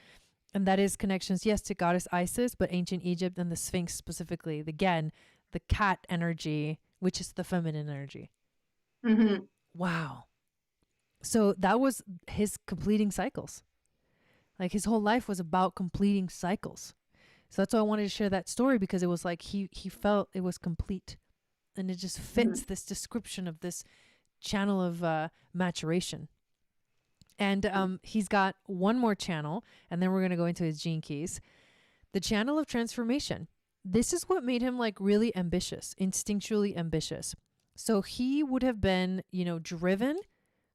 And that is connections, yes, to goddess Isis, but ancient Egypt and the Sphinx specifically. Again, the cat energy, which is the feminine energy. Mm-hmm. Wow. So that was his completing cycles. Like his whole life was about completing cycles. So that's why I wanted to share that story, because it was like he felt it was complete. And it just fits Mm-hmm. this description of this channel of maturation. And he's got one more channel, and then we're going to go into his gene keys. The channel of transformation. This is what made him like really ambitious, instinctually ambitious. So he would have been, driven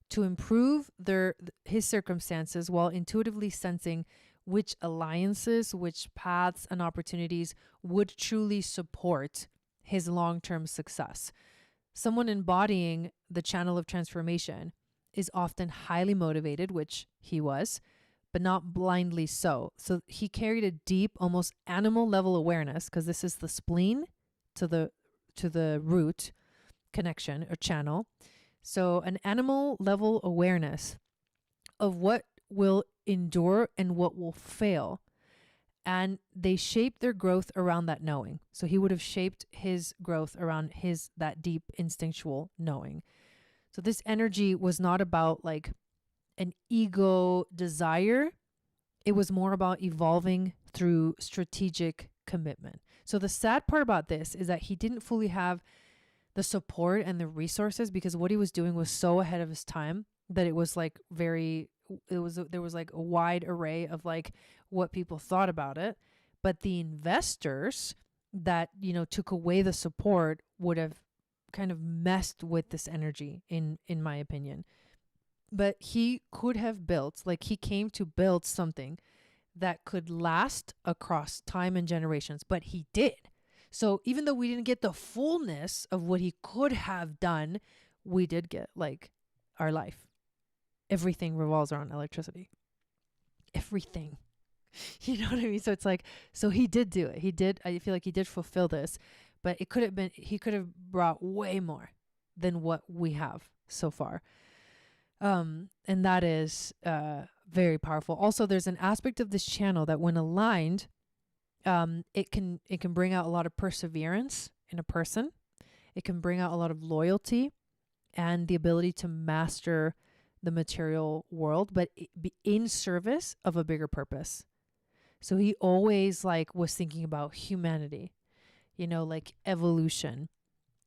to improve his circumstances while intuitively sensing which alliances, which paths and opportunities would truly support his long-term success. Someone embodying the channel of transformation is often highly motivated, which he was, but not blindly so. So he carried a deep, almost animal level awareness, because this is the spleen to the root connection or channel. So an animal level awareness of what will endure and what will fail. And they shape their growth around that knowing. So he would have shaped his growth around that deep instinctual knowing. So this energy was not about like an ego desire. It was more about evolving through strategic commitment. So the sad part about this is that he didn't fully have the support and the resources, because what he was doing was so ahead of his time that it was like there was like a wide array of like what people thought about it. But the investors that, took away the support would have kind of messed with this energy in my opinion. But he could have built, like he came to build something that could last across time and generations, but he did. So even though we didn't get the fullness of what he could have done, we did get like our life. Everything revolves around electricity. Everything. You know what I mean? So it's like, so he did do it. I feel like he did fulfill this, but he could have brought way more than what we have so far. And that is very powerful. Also, there's an aspect of this channel that when aligned, it can bring out a lot of perseverance in a person. It can bring out a lot of loyalty and the ability to master the material world, but be in service of a bigger purpose. So he always like was thinking about humanity, like evolution,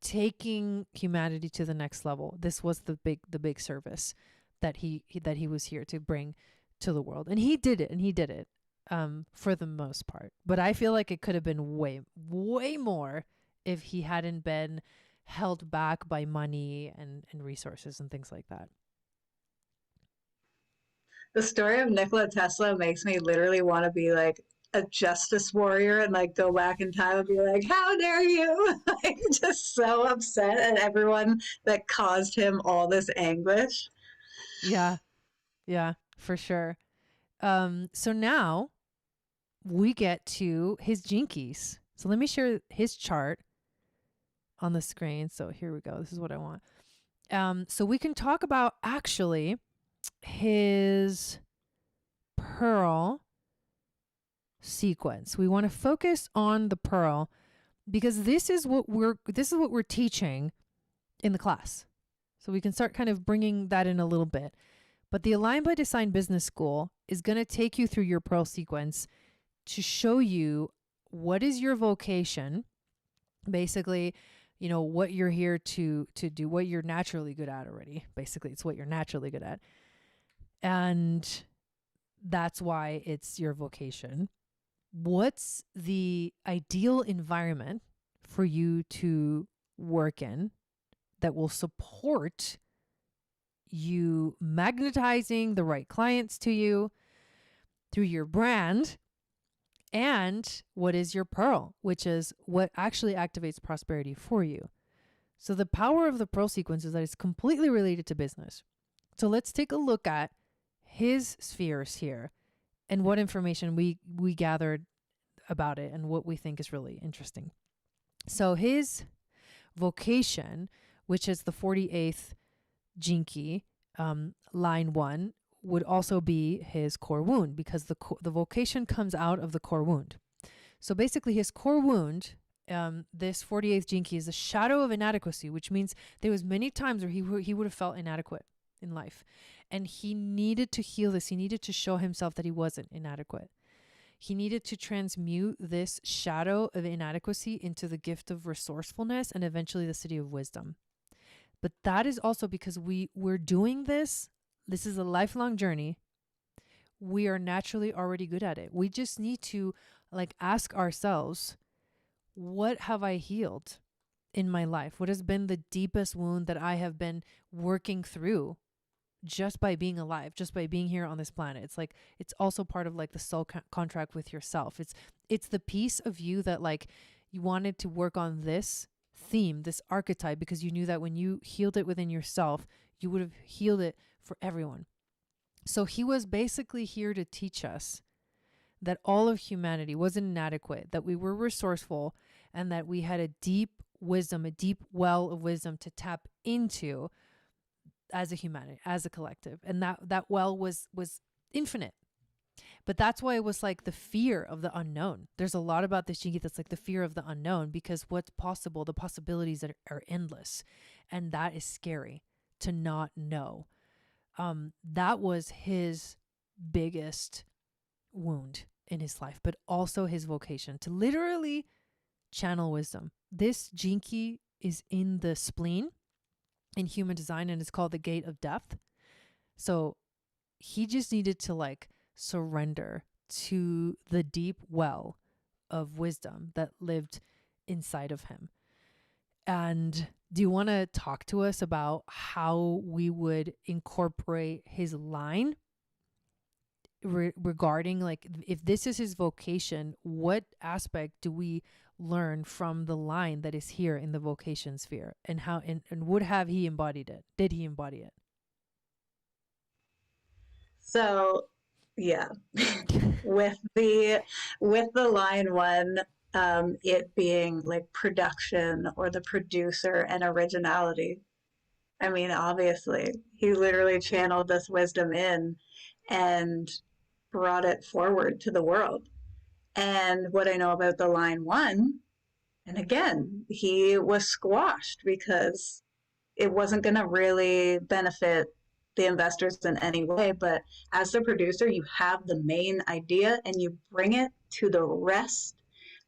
taking humanity to the next level. This was the big service that he was here to bring to the world, and he did it for the most part. But I feel like it could have been way more if he hadn't been held back by money and resources and things like that. The story of Nikola Tesla makes me literally want to be like a justice warrior and like go back in time and be like, how dare you? Like, just so upset at everyone that caused him all this anguish. Yeah, yeah, for sure. So now we get to his gene keys. So let me share his chart on the screen. So here we go. This is what I want. So we can talk about actually his pearl sequence. We want to focus on the pearl because this is what we're teaching in the class. So we can start kind of bringing that in a little bit. But the Align by Design Business School is going to take you through your pearl sequence to show you what is your vocation, basically, you know, what you're here to do, what you're naturally good at already. Basically, it's what you're naturally good at. And that's why it's your vocation. What's the ideal environment for you to work in that will support you magnetizing the right clients to you through your brand? And what is your pearl, which is what actually activates prosperity for you. So the power of the pearl sequence is that it's completely related to business. So let's take a look at his spheres here and what information we gathered about it and what we think is really interesting. So his vocation, which is the 48th gene key, line 1, would also be his core wound, because the vocation comes out of the core wound. So basically his core wound, this 48th gene key, is a shadow of inadequacy, which means there was many times where he would have felt inadequate in life. And he needed to heal this. He needed to show himself that he wasn't inadequate. He needed to transmute this shadow of inadequacy into the gift of resourcefulness and eventually the city of wisdom. But that is also because we're doing this. This is a lifelong journey. We are naturally already good at it. We just need to ask ourselves, what have I healed in my life? What has been the deepest wound that I have been working through just by being alive, just by being here on this planet? It's also part of the soul contract with yourself. It's the piece of you that you wanted to work on this theme, this archetype, because you knew that when you healed it within yourself, you would have healed it for everyone. So he was basically here to teach us that all of humanity wasn't inadequate, that we were resourceful, and that we had a deep wisdom, a deep well of wisdom to tap into as a humanity, as a collective. And that well was infinite. But that's why it was the fear of the unknown. There's a lot about this Jinki that's the fear of the unknown, because what's possible, the possibilities are endless. And that is scary to not know. That was his biggest wound in his life, but also his vocation to literally channel wisdom. This Jinki is in the spleen in human design, and it's called the gate of depth. So he just needed to surrender to the deep well of wisdom that lived inside of him. And do you want to talk to us about how we would incorporate his line regarding if this is his vocation, what aspect do we learn from the line that is here in the vocation sphere, and how and would have he embodied it? Did he embody it? So yeah, with the line 1, it being production or the producer and originality. I mean, obviously, he literally channeled this wisdom in and brought it forward to the world. And what I know about the line 1, and again, he was squashed because it wasn't going to really benefit the investors in any way. But as the producer, you have the main idea and you bring it to the rest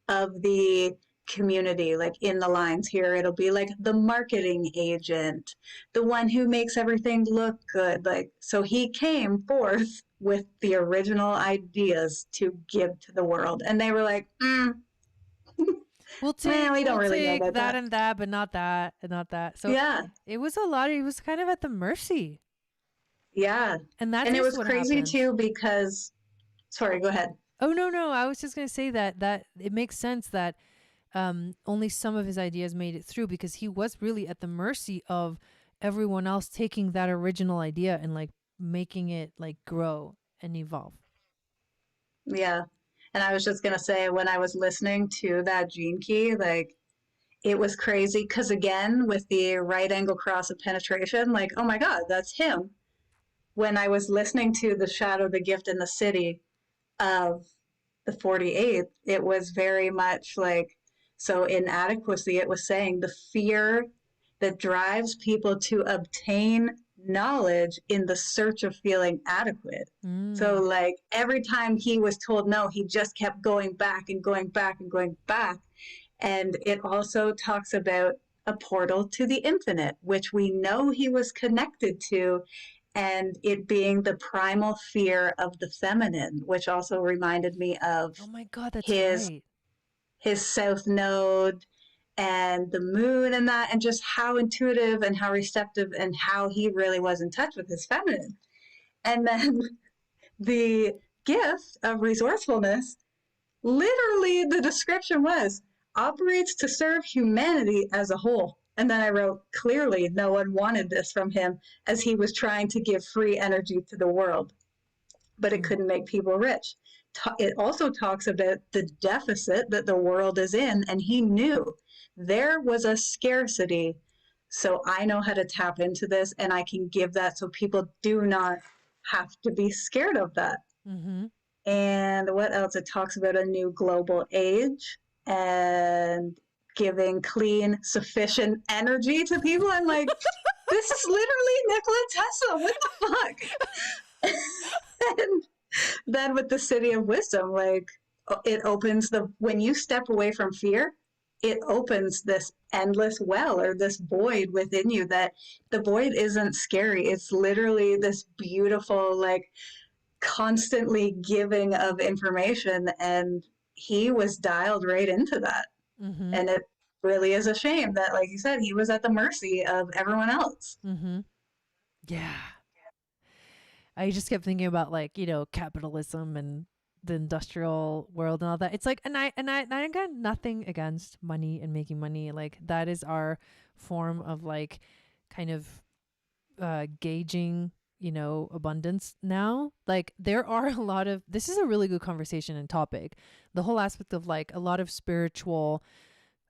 of the community. In the lines here, it'll be the marketing agent, the one who makes everything look good. So he came forth with the original ideas to give to the world, and they were We'll take, we don't really know about that and that, but not that and not that. So yeah, it was a lot. It was kind of at the mercy. yeah. And that's And it was what crazy happened. too, because sorry, go ahead. Oh, no. I was just going to say that it makes sense that only some of his ideas made it through, because he was really at the mercy of everyone else taking that original idea and making it grow and evolve. Yeah. And I was just going to say, when I was listening to that gene key, it was crazy because, again, with the right angle cross of penetration, oh my God, that's him. When I was listening to the shadow, the gift, and the city of the 48th, it was very much So inadequacy, it was saying the fear that drives people to obtain knowledge in the search of feeling adequate. So, Mm. like, every time he was told no, he just kept going back and going back and going back. And it also talks about a portal to the infinite, which we know he was connected to, and it being the primal fear of the feminine, which also reminded me of Oh my God, that's his right. his south node and the moon and that, and just how intuitive and how receptive and how he really was in touch with his feminine. And then the gift of resourcefulness, literally the description was operates to serve humanity as a whole. And then I wrote, clearly no one wanted this from him, as he was trying to give free energy to the world, but it Mm. couldn't make people rich. It also talks about the deficit that the world is in, and he knew there was a scarcity. So I know how to tap into this, and I can give that so people do not have to be scared of that. Mm-hmm. And what else? It talks about a new global age and giving clean, sufficient energy to people. I'm like, this is literally Nikola Tesla. What the fuck? And then with the city of wisdom, like, it opens when you step away from fear, it opens this endless well or this void within you. That the void isn't scary. It's literally this beautiful, like, constantly giving of information, and he was dialed right into that. Mm-hmm. And it really is a shame that, like you said, he was at the mercy of everyone else. Mm-hmm. Yeah. I just kept thinking about, like, capitalism and the industrial world and all that. It's like, and I got nothing against money and making money. Like, that is our form of, like, kind of gauging, abundance now. Like, there are a lot of, this is a really good conversation and topic. The whole aspect of, like, a lot of spiritual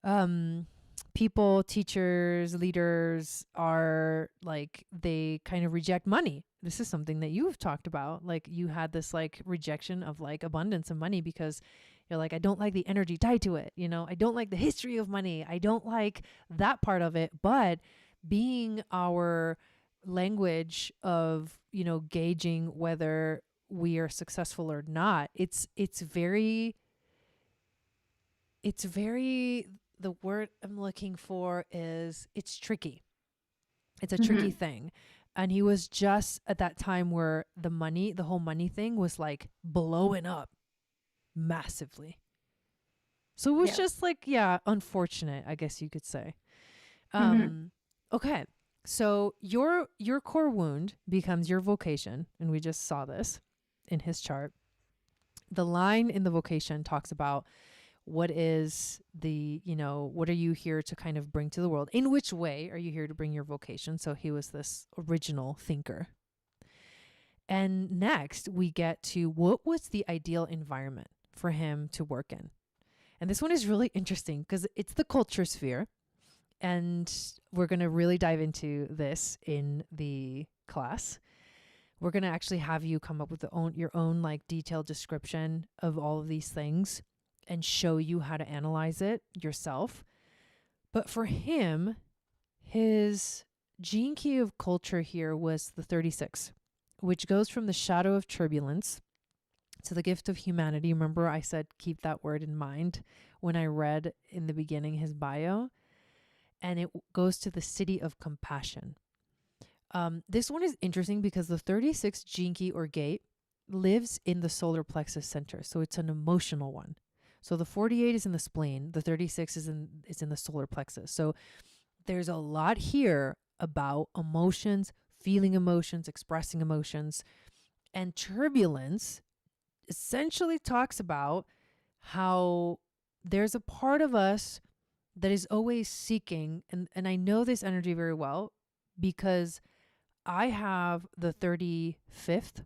um people, teachers, leaders are like, they kind of reject money. This is something that you've talked about. Like, you had this, like, rejection of, like, abundance of money because you're like, I don't like the energy tied to it. I don't like the history of money. I don't like that part of it. But being our language of, gauging whether we are successful or not, it's very, the word I'm looking for is, it's tricky. It's a tricky Mm-hmm. thing. And he was just at that time where the whole money thing was, like, blowing up massively. So it was Yeah. just, like, yeah, unfortunate, I guess you could say. Mm-hmm. Um okay. So your core wound becomes your vocation, and we just saw this in his chart. The line in the vocation talks about what is what are you here to kind of bring to the world? In which way are you here to bring your vocation? So he was this original thinker. And next we get to what was the ideal environment for him to work in. And this one is really interesting because it's the culture sphere. And we're going to really dive into this in the class. We're going to actually have you come up with your own, like, detailed description of all of these things and show you how to analyze it yourself. But for him, his gene key of culture here was the 36, which goes from the shadow of turbulence to the gift of humanity. Remember, I said keep that word in mind when I read in the beginning his bio. And it goes to the city of compassion. This one is interesting because the 36 gene key or gate lives in the solar plexus center. So it's an emotional one. So the 48 is in the spleen, the 36 is in the solar plexus. So there's a lot here about emotions, feeling emotions, expressing emotions. And turbulence essentially talks about how there's a part of us that is always seeking, and I know this energy very well because I have the 35th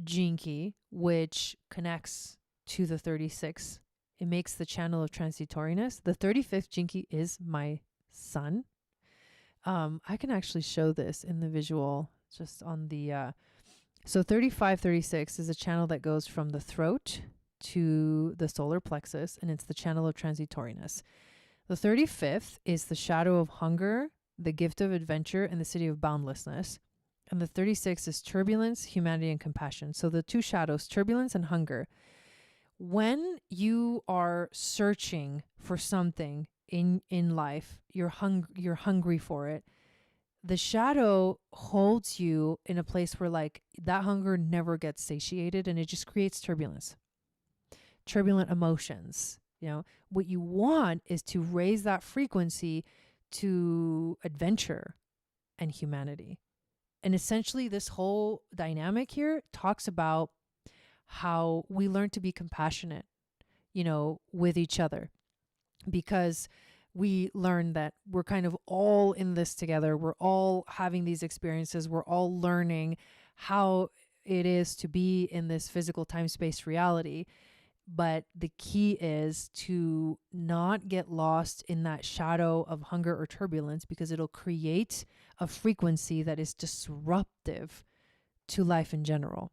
gene key, which connects to the 36. It makes the channel of transitoriness. The 35th gene key is my sun. I can actually show this in the visual just on the so 3536 is a channel that goes from the throat to the solar plexus, and it's the channel of transitoriness. The 35th is the shadow of hunger, the gift of adventure, and the city of boundlessness. And the 36th is turbulence, humanity, and compassion. So the two shadows, turbulence and hunger. When you are searching for something in life, you're hungry for it. The shadow holds you in a place where like that hunger never gets satiated, and it just creates turbulence, turbulent emotions. You know, what you want is to raise that frequency to adventure and humanity. And essentially this whole dynamic here talks about how we learn to be compassionate, you know, with each other, because we learn that we're kind of all in this together. We're all having these experiences. We're all learning how it is to be in this physical time-space reality. But the key is to not get lost in that shadow of hunger or turbulence, because it'll create a frequency that is disruptive to life in general.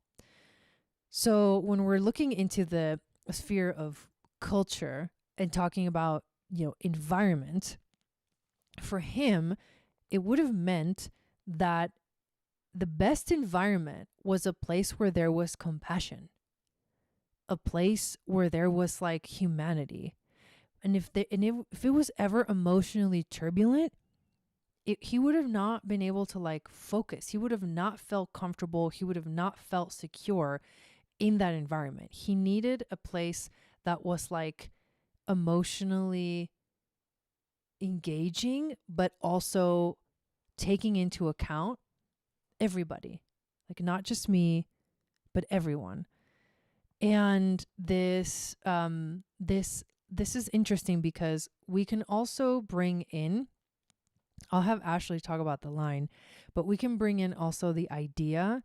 So when we're looking into the sphere of culture and talking about, you know, environment, for him, it would have meant that the best environment was a place where there was compassion, a place where there was like humanity. And if it was ever emotionally turbulent, he would have not been able to like focus. He would have not felt comfortable. He would have not felt secure in that environment. He needed a place that was like emotionally engaging, but also taking into account everybody, like not just me, but everyone. And this is interesting because we can also bring in, I'll have Ashley talk about the line, but we can bring in also the idea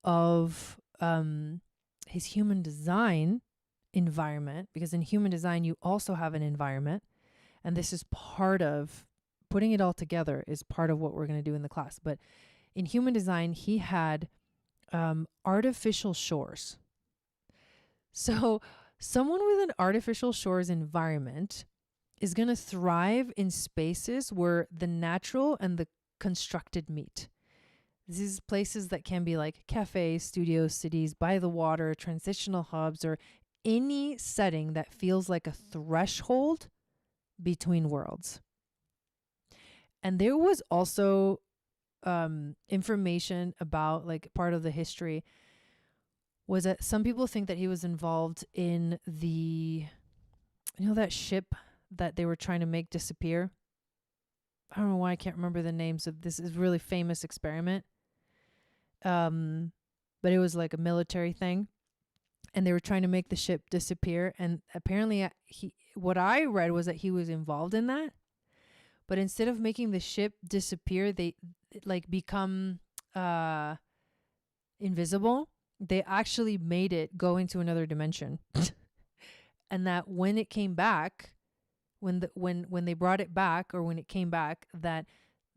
of his human design environment, because in human design, you also have an environment. And this is part of putting it all together, is part of what we're going to do in the class. But in human design, he had artificial shores. So someone with an artificial shores environment is going to thrive in spaces where the natural and the constructed meet. These places that can be like cafes, studios, cities, by the water, transitional hubs, or any setting that feels like a threshold between worlds. And there was also information about, like, part of the history was that some people think that he was involved in the, you know, that ship that they were trying to make disappear. I don't know why I can't remember the names of this. Is really famous experiment. But it was like a military thing, and they were trying to make the ship disappear. And apparently what I read was that he was involved in that. But instead of making the ship disappear, they like become invisible. They actually made it go into another dimension. And that when it came back, when they brought it back, or when it came back, that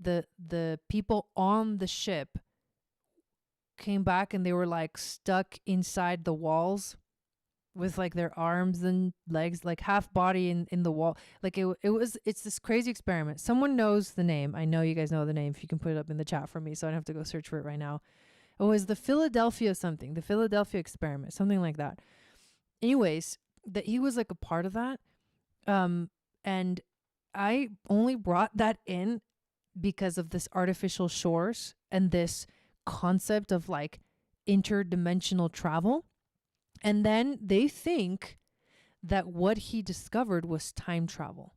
the people on the ship came back and they were like stuck inside the walls with like their arms and legs, like half body in the wall. Like it's this crazy experiment. Someone knows the name. I know you guys know the name. If you can put it up in the chat for me, so I don't have to go search for it right now. It was the Philadelphia experiment, something like that. Anyways, that he was like a part of that. And I only brought that in because of this artificial shores and this concept of like interdimensional travel. And then they think that what he discovered was time travel.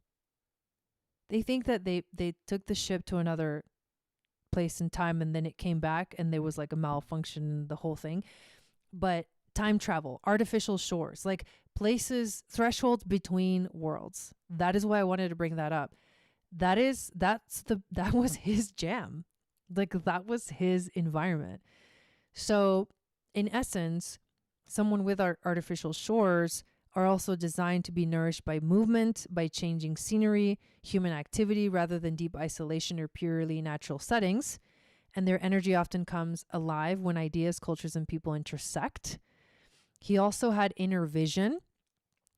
They think that they took the ship to another place in time, and then it came back and there was like a malfunction, the whole thing. But time travel, artificial shores, like places, thresholds between worlds. That is why I wanted to bring that up. That was his jam. Like that was his environment. So in essence, someone with our artificial shores are also designed to be nourished by movement, by changing scenery, human activity, rather than deep isolation or purely natural settings. And their energy often comes alive when ideas, cultures, and people intersect. He also had inner vision,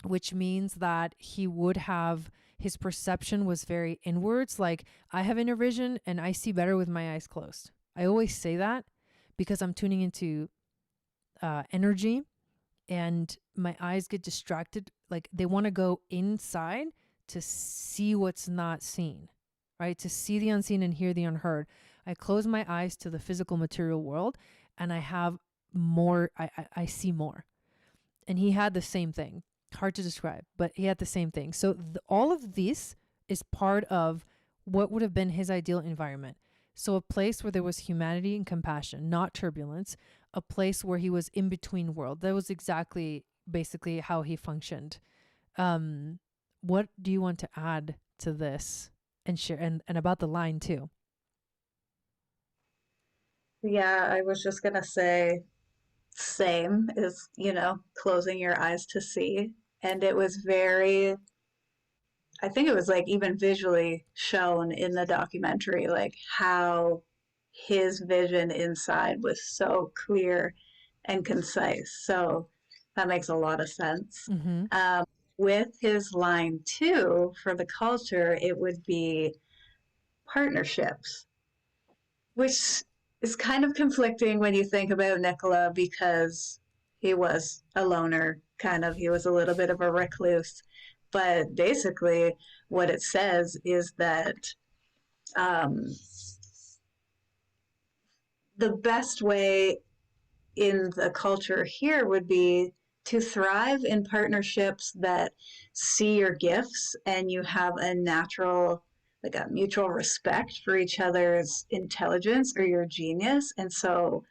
which means that he would have, his perception was very inwards. Like, I have inner vision and I see better with my eyes closed. I always say that because I'm tuning into energy, and my eyes get distracted. Like, they want to go inside to see what's not seen, right? To see the unseen and hear the unheard. I close my eyes to the physical material world and I have more, I see more. And he had the same thing. Hard to describe, but he had the same thing. So all of this is part of what would have been his ideal environment. So a place where there was humanity and compassion, not turbulence, a place where he was in between world. That was exactly basically how he functioned. What do you want to add to this and share, and about the line too? Yeah, I was just gonna say same is, closing your eyes to see. And it was very, I think it was like even visually shown in the documentary, like how his vision inside was so clear and concise. So that makes a lot of sense. Mm-hmm. Um, with his line two for the culture, it would be partnerships, which is kind of conflicting when you think about Nikola because he was a loner, kind of. He was a little bit of a recluse. But basically, what it says is that um, the best way in the culture here would be to thrive in partnerships that see your gifts and you have a natural, like a mutual respect for each other's intelligence or your genius. And so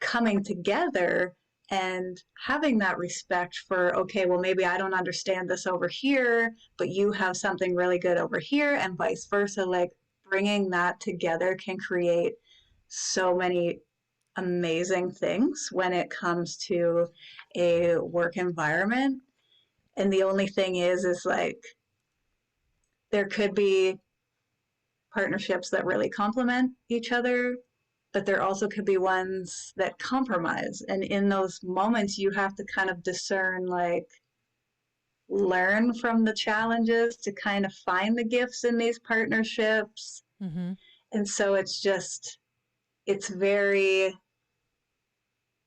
coming together and having that respect for, okay, well, maybe I don't understand this over here, but you have something really good over here, and vice versa. Like, bringing that together can create so many amazing things when it comes to a work environment. And the only thing is like, there could be partnerships that really complement each other, but there also could be ones that compromise. And in those moments, you have to kind of discern, like, learn from the challenges to kind of find the gifts in these partnerships. Mm-hmm. And so it's just, it's very,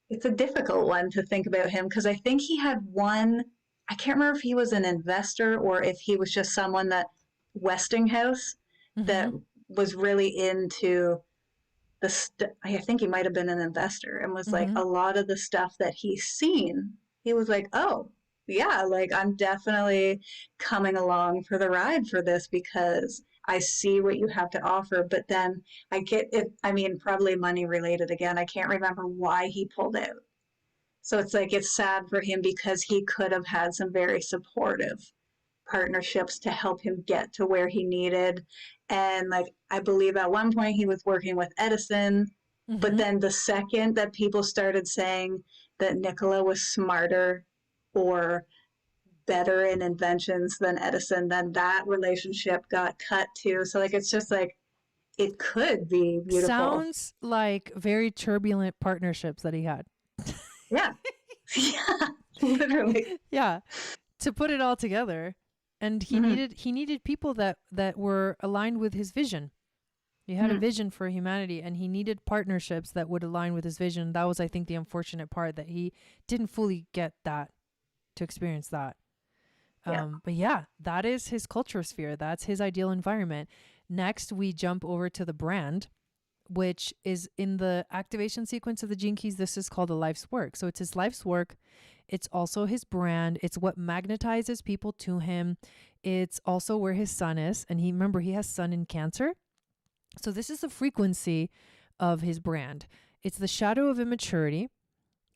it's a difficult one to think about him because I think he had one, I can't remember if he was an investor or if he was just someone that Westinghouse Mm-hmm. that was really into I think he might have been an investor and was like Mm-hmm. a lot of the stuff that he's seen, he was like, oh, yeah, like I'm definitely coming along for the ride for this because I see what you have to offer. But then I get it, I mean, probably money related again. I can't remember why he pulled out. So it's like, it's sad for him because he could have had some very supportive partnerships to help him get to where he needed. And like, I believe at one point he was working with Edison, but Mm-hmm. then the second that people started saying that Nikola was smarter or better in inventions than Edison, then that relationship got cut too. So like, it's just like, it could be beautiful. Sounds like very turbulent partnerships that he had. Yeah. Yeah, literally. Yeah, to put it all together. And Mm-hmm. he needed people that were aligned with his vision. He had a Mm-hmm. vision for humanity and he needed partnerships that would align with his vision. That was, I think, the unfortunate part, that he didn't fully get that, to experience that. Yeah. But yeah, that is his culture sphere. That's his ideal environment. Next, we jump over to the brand, which is in the activation sequence of the gene keys. This is called a life's work. So it's his life's work. It's also his brand. It's what magnetizes people to him. It's also where his sun is. And remember, he has sun in Cancer. So this is the frequency of his brand. It's the shadow of immaturity.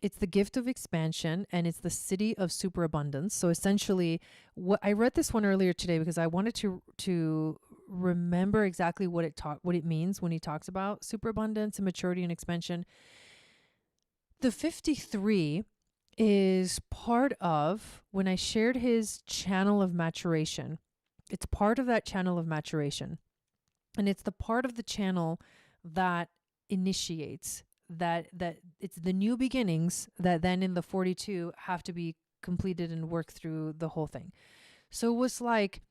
It's the gift of expansion, and it's the city of superabundance. So essentially, what I read this one earlier today because I wanted to remember exactly what it means when he talks about superabundance and maturity and expansion. The 53 is part of, when I shared his channel of maturation. It's part of that channel of maturation. And it's the part of the channel that initiates, that it's the new beginnings that then in the 42 have to be completed and worked through the whole thing. So it was like,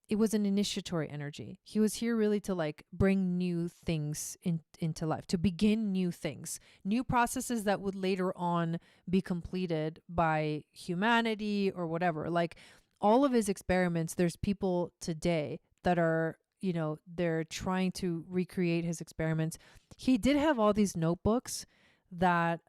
it was an initiatory energy. He was here really to like bring new things into life, to begin new things, new processes that would later on be completed by humanity or whatever. Like all of his experiments, there's people today that are, you know, they're trying to recreate his experiments. He did have all these notebooks that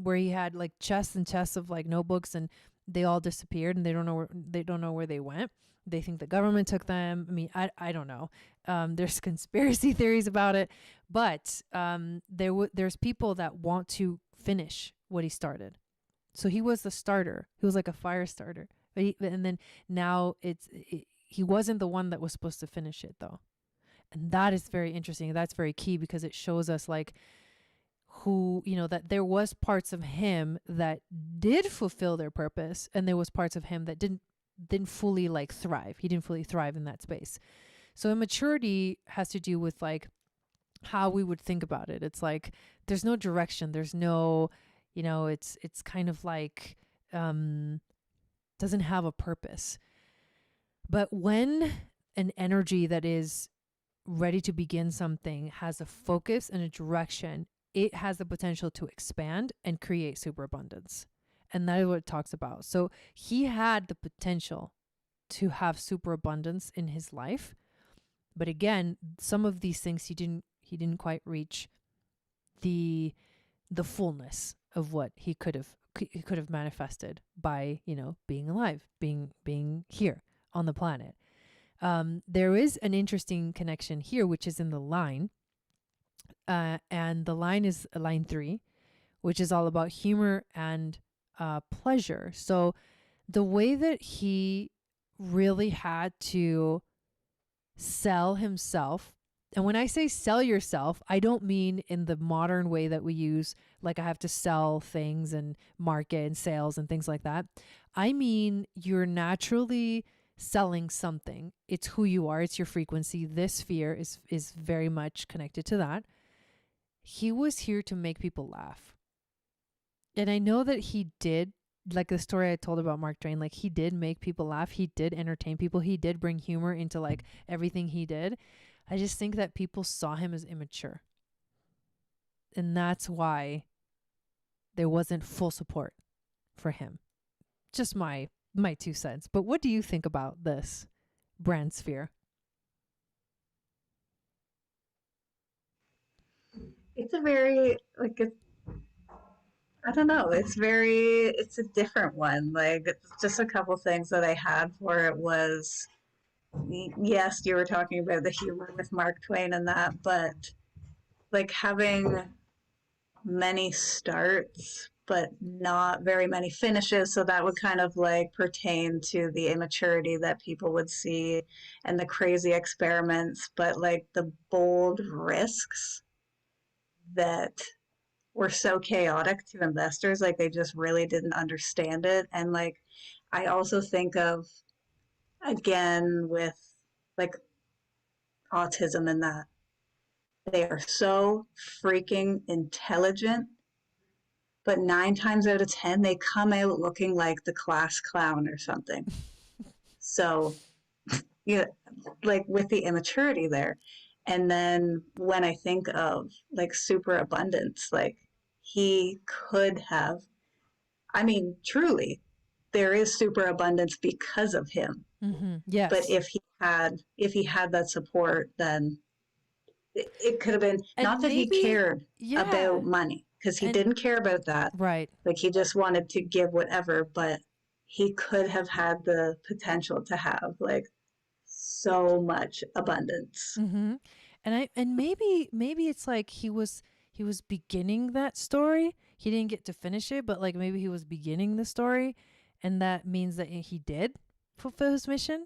where he had like chests and chests of like notebooks, and they all disappeared and they don't know where they went. They think the government took them. I mean, I don't know. There's conspiracy theories about it, but there's people that want to finish what he started. So he was the starter. He was like a fire starter. And then now he wasn't the one that was supposed to finish it though. And that is very interesting. That's very key because it shows us like who, you know, that there was parts of him that did fulfill their purpose, and there was parts of him that didn't fully like thrive. He didn't fully thrive in that space. So immaturity has to do with like how we would think about it. It's like there's no direction. There's no, you know, it's kind of like doesn't have a purpose. But when an energy that is ready to begin something has a focus and a direction, it has the potential to expand and create superabundance. And that is what it talks about. So he had the potential to have superabundance in his life. But again, some of these things he didn't quite reach the fullness of what he could have manifested by, you know, being alive, being here on the planet. There is an interesting connection here, which is in the line. And the line is line 3, which is all about humor and pleasure. So the way that he really had to sell himself, and when I say sell yourself, I don't mean in the modern way that we use, like I have to sell things and market and sales and things like that. I mean, you're naturally selling something. It's who you are. It's your frequency. This sphere is very much connected to that. He was here to make people laugh. And I know that he did, like the story I told about Mark Twain, like he did make people laugh. He did entertain people. He did bring humor into like everything he did. I just think that people saw him as immature. And that's why there wasn't full support for him. Just my 2 cents. But what do you think about this brand sphere? It's a very, like, I don't know. It's a different one. Like, it's just a couple things that I had for it was, yes, you were talking about the humor with Mark Twain and that, but like having many starts, but not very many finishes. So that would kind of like pertain to the immaturity that people would see and the crazy experiments, but like the bold risks that were so chaotic to investors, like they just really didn't understand it. And like I also think of, again, with like autism and that they are so freaking intelligent, but 9 times out of 10 they come out looking like the class clown or something. So yeah, like with the immaturity there. And then when I think of like super abundance, like he could have, I mean, truly, there is super abundance because of him. Mm-hmm. But Yes. if he had that support, then it could have been not And that he maybe, cared yeah. about money, because he And didn't care about that. right. Like he just wanted to give whatever, but he could have had the potential to have like so much abundance. Mm-hmm. And maybe it's like he was beginning that story. He didn't get to finish it, but like maybe he was beginning the story, and that means that he did fulfill his mission.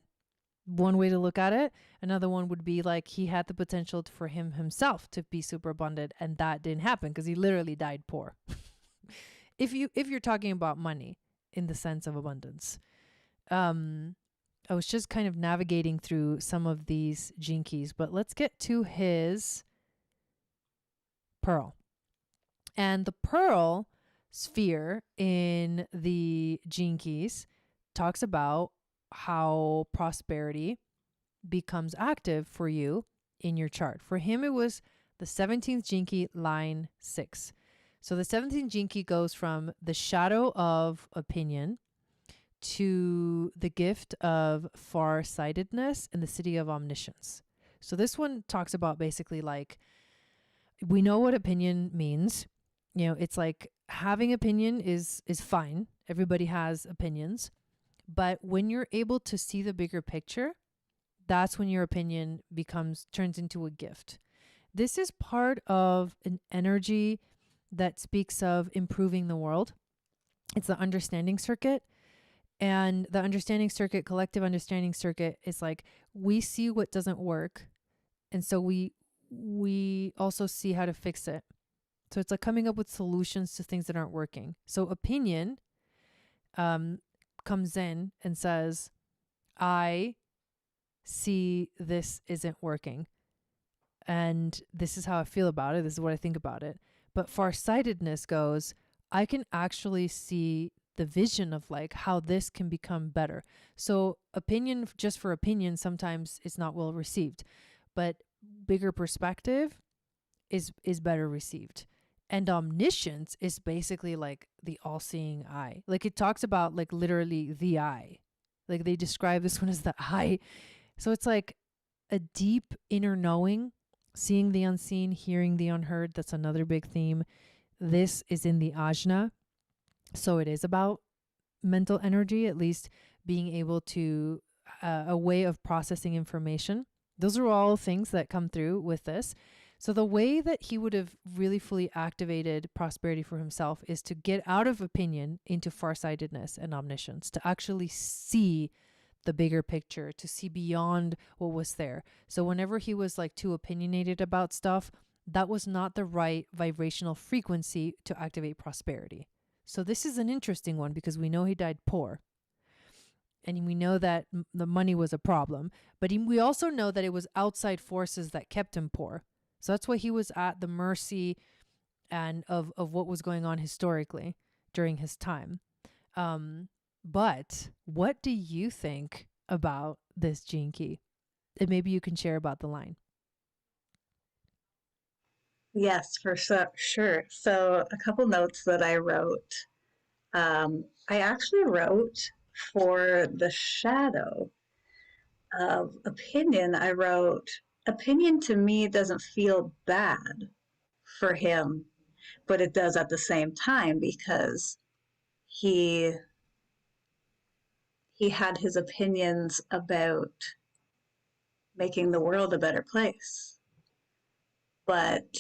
One way to look at it. Another one would be like he had the potential for him himself to be super abundant, and that didn't happen because he literally died poor. If you're talking about money in the sense of abundance. I was just kind of navigating through some of these gene keys, but let's get to his pearl. And the pearl sphere in the Gene Keys talks about how prosperity becomes active for you in your chart. For him, it was the 17th Gene Key, line 6. So the 17th Gene Key goes from the shadow of opinion to the gift of farsightedness and the city of omniscience. So this one talks about basically like, we know what opinion means. You know, it's like having opinion is fine. Everybody has opinions. But when you're able to see the bigger picture, that's when your opinion turns into a gift. This is part of an energy that speaks of improving the world. It's the understanding circuit. And the understanding circuit, collective understanding circuit, is like we see what doesn't work. And so we also see how to fix it. So it's like coming up with solutions to things that aren't working. So opinion comes in and says, I see this isn't working. And this is how I feel about it. This is what I think about it. But farsightedness goes, I can actually see the vision of like how this can become better. So opinion, just for opinion, sometimes it's not well received, but bigger perspective is better received. And omniscience is basically like the all-seeing eye. Like it talks about like literally the eye. Like they describe this one as the eye. So it's like a deep inner knowing, seeing the unseen, hearing the unheard. That's another big theme. This is in the ajna. So it is about mental energy, at least being able to, a way of processing information. Those are all things that come through with this. So the way that he would have really fully activated prosperity for himself is to get out of opinion into farsightedness and omniscience, to actually see the bigger picture, to see beyond what was there. So whenever he was like too opinionated about stuff, that was not the right vibrational frequency to activate prosperity. So this is an interesting one because we know he died poor. And we know that the money was a problem. But we also know that it was outside forces that kept him poor. So that's why he was at the mercy and of what was going on historically during his time. But what do you think about this gene key? And maybe you can share about the line. Yes, for sure. So a couple notes that I wrote. I actually wrote for the shadow of opinion. I wrote, opinion to me doesn't feel bad for him, but it does at the same time because he had his opinions about making the world a better place. But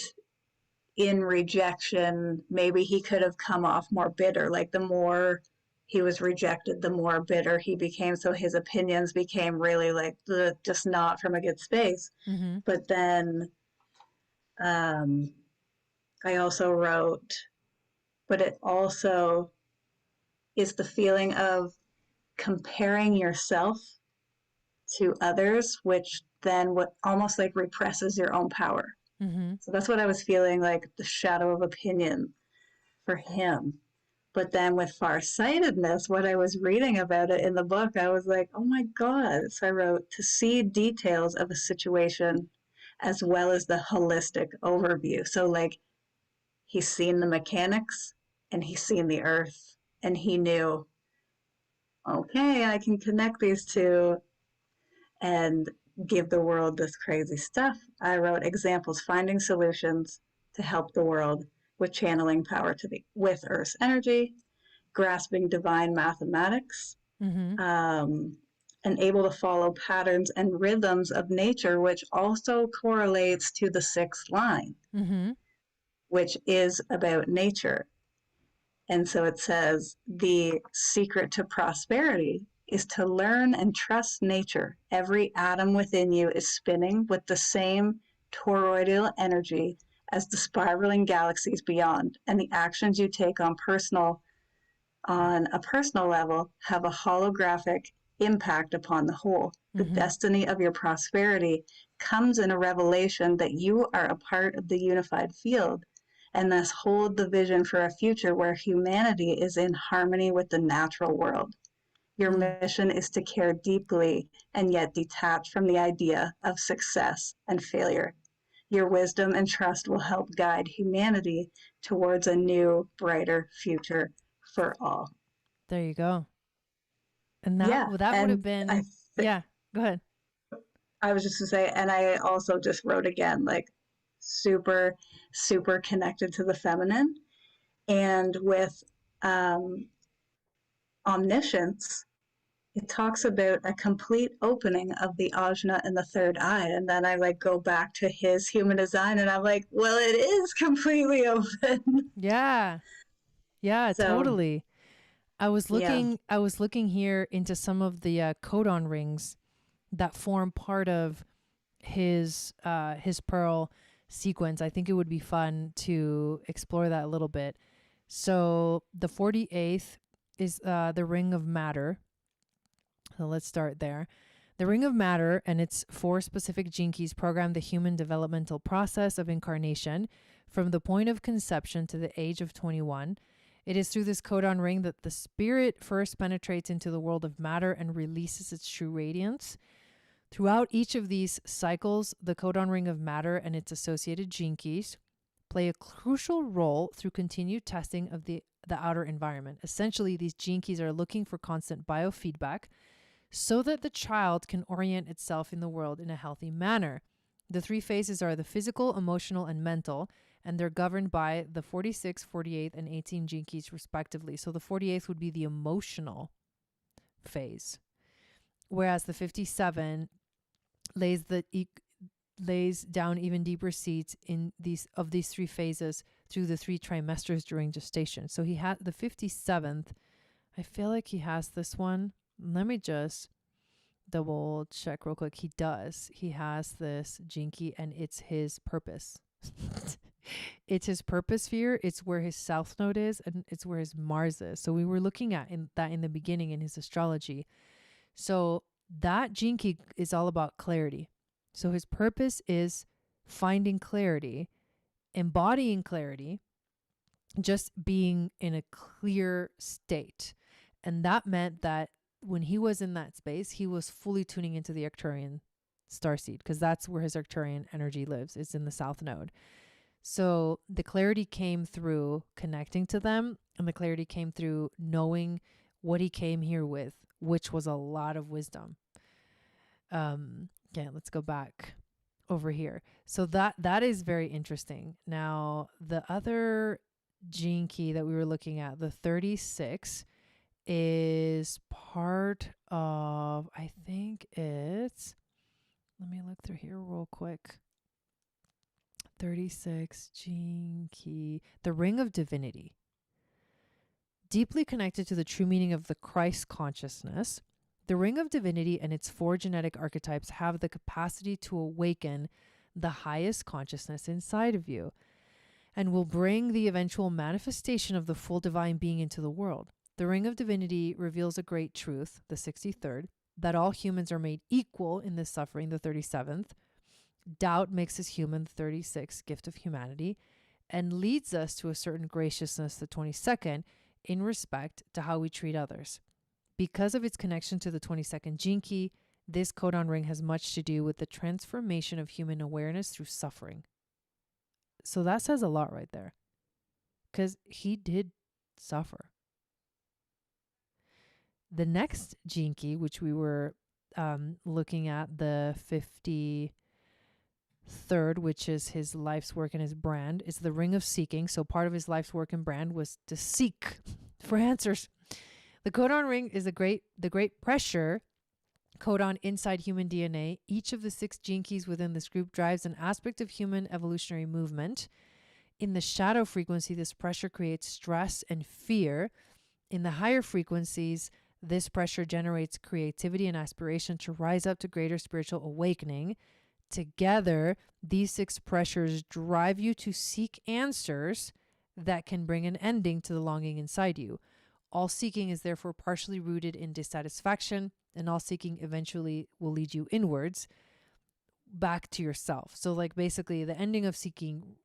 in rejection, maybe he could have come off more bitter. Like the more he was rejected, the more bitter he became. So his opinions became really like just not from a good space. Mm-hmm. But then I also wrote, but it also is the feeling of comparing yourself to others, which then what almost like represses your own power. Mm-hmm. So that's what I was feeling, like the shadow of opinion for him. But then with farsightedness, what I was reading about it in the book, I was like, oh my God. So I wrote, to see details of a situation as well as the holistic overview. So like he's seen the mechanics and he's seen the earth and he knew, okay, I can connect these two and give the world this crazy stuff. I wrote examples, finding solutions to help the world with channeling power with Earth's energy, grasping divine mathematics, Mm-hmm. and able to follow patterns and rhythms of nature, which also correlates to the sixth line, Mm-hmm. which is about nature. And so it says the secret to prosperity is to learn and trust nature. Every atom within you is spinning with the same toroidal energy as the spiraling galaxies beyond, and the actions you take on a personal level have a holographic impact upon the whole. The Mm-hmm. destiny of your prosperity comes in a revelation that you are a part of the unified field and thus hold the vision for a future where humanity is in harmony with the natural world. Your Mm, mission is to care deeply and yet detach from the idea of success and failure. Your wisdom and trust will help guide humanity towards a new, brighter future for all. there you go. And Yeah, that would have and been, yeah, go ahead. I was just to say, and I also just wrote again, like super, super connected to the feminine, and with um, omniscience, it talks about a complete opening of the ajna and the third eye. And then I like go back to his human design and I'm like, well, it is completely open. Yeah. Yeah, So totally. yeah. I was looking here into some of the codon rings that form part of his pearl sequence. I think it would be fun to explore that a little bit. So the 48th is the ring of matter. So let's start there. The ring of matter and its four specific gene keys program the human developmental process of incarnation from the point of conception to the age of 21. It is through this codon ring that the spirit first penetrates into the world of matter and releases its true radiance. Throughout each of these cycles, the codon ring of matter and its associated gene keys play a crucial role through continued testing of the outer environment. Essentially, these gene keys are looking for constant biofeedback so that the child can orient itself in the world in a healthy manner. The three phases are the physical, emotional, and mental, and they're governed by the 46, 48, and 18 gene keys respectively. So the 48th would be the emotional phase, whereas the 57 lays the lays down even deeper seeds in these three phases through the three trimesters during gestation. So he had the 57th. I feel like he has this one. Let me just double check real quick. He does. He has this gene key and it's his purpose. It's his purpose sphere. It's where his south node is and it's where his Mars is. So we were looking at in the beginning in his astrology. So that gene key is all about clarity. So his purpose is finding clarity, embodying clarity, just being in a clear state. And that meant that when he was in that space, he was fully tuning into the Arcturian starseed because that's where his Arcturian energy lives. It's in the south node. So the clarity came through connecting to them, and the clarity came through knowing what he came here with, which was a lot of wisdom. Yeah, let's go back over here. So that is very interesting. Now, the other gene key that we were looking at, the 36, is part of, I think it's, let me look through here real quick. 36 gene key, the ring of divinity. Deeply connected to the true meaning of the Christ consciousness, the ring of divinity and its four genetic archetypes have the capacity to awaken the highest consciousness inside of you and will bring the eventual manifestation of the full divine being into the world. The ring of divinity reveals a great truth, the 63rd, that all humans are made equal in this suffering, the 37th. Doubt makes us human, the 36th, gift of humanity, and leads us to a certain graciousness, the 22nd, in respect to how we treat others. Because of its connection to the 22nd gene key, this codon ring has much to do with the transformation of human awareness through suffering. So that says a lot right there, because he did suffer. The next gene key, which we were looking at, the 53rd, which is his life's work and his brand, is the ring of seeking. So part of his life's work and brand was to seek for answers. The codon ring is the great pressure codon inside human DNA. Each of the 6 gene keys within this group drives an aspect of human evolutionary movement. In the shadow frequency, this pressure creates stress and fear. In the higher frequencies, this pressure generates creativity and aspiration to rise up to greater spiritual awakening. Together, these 6 pressures drive you to seek answers that can bring an ending to the longing inside you. All seeking is therefore partially rooted in dissatisfaction, and all seeking eventually will lead you inwards back to yourself. So like basically the ending of seeking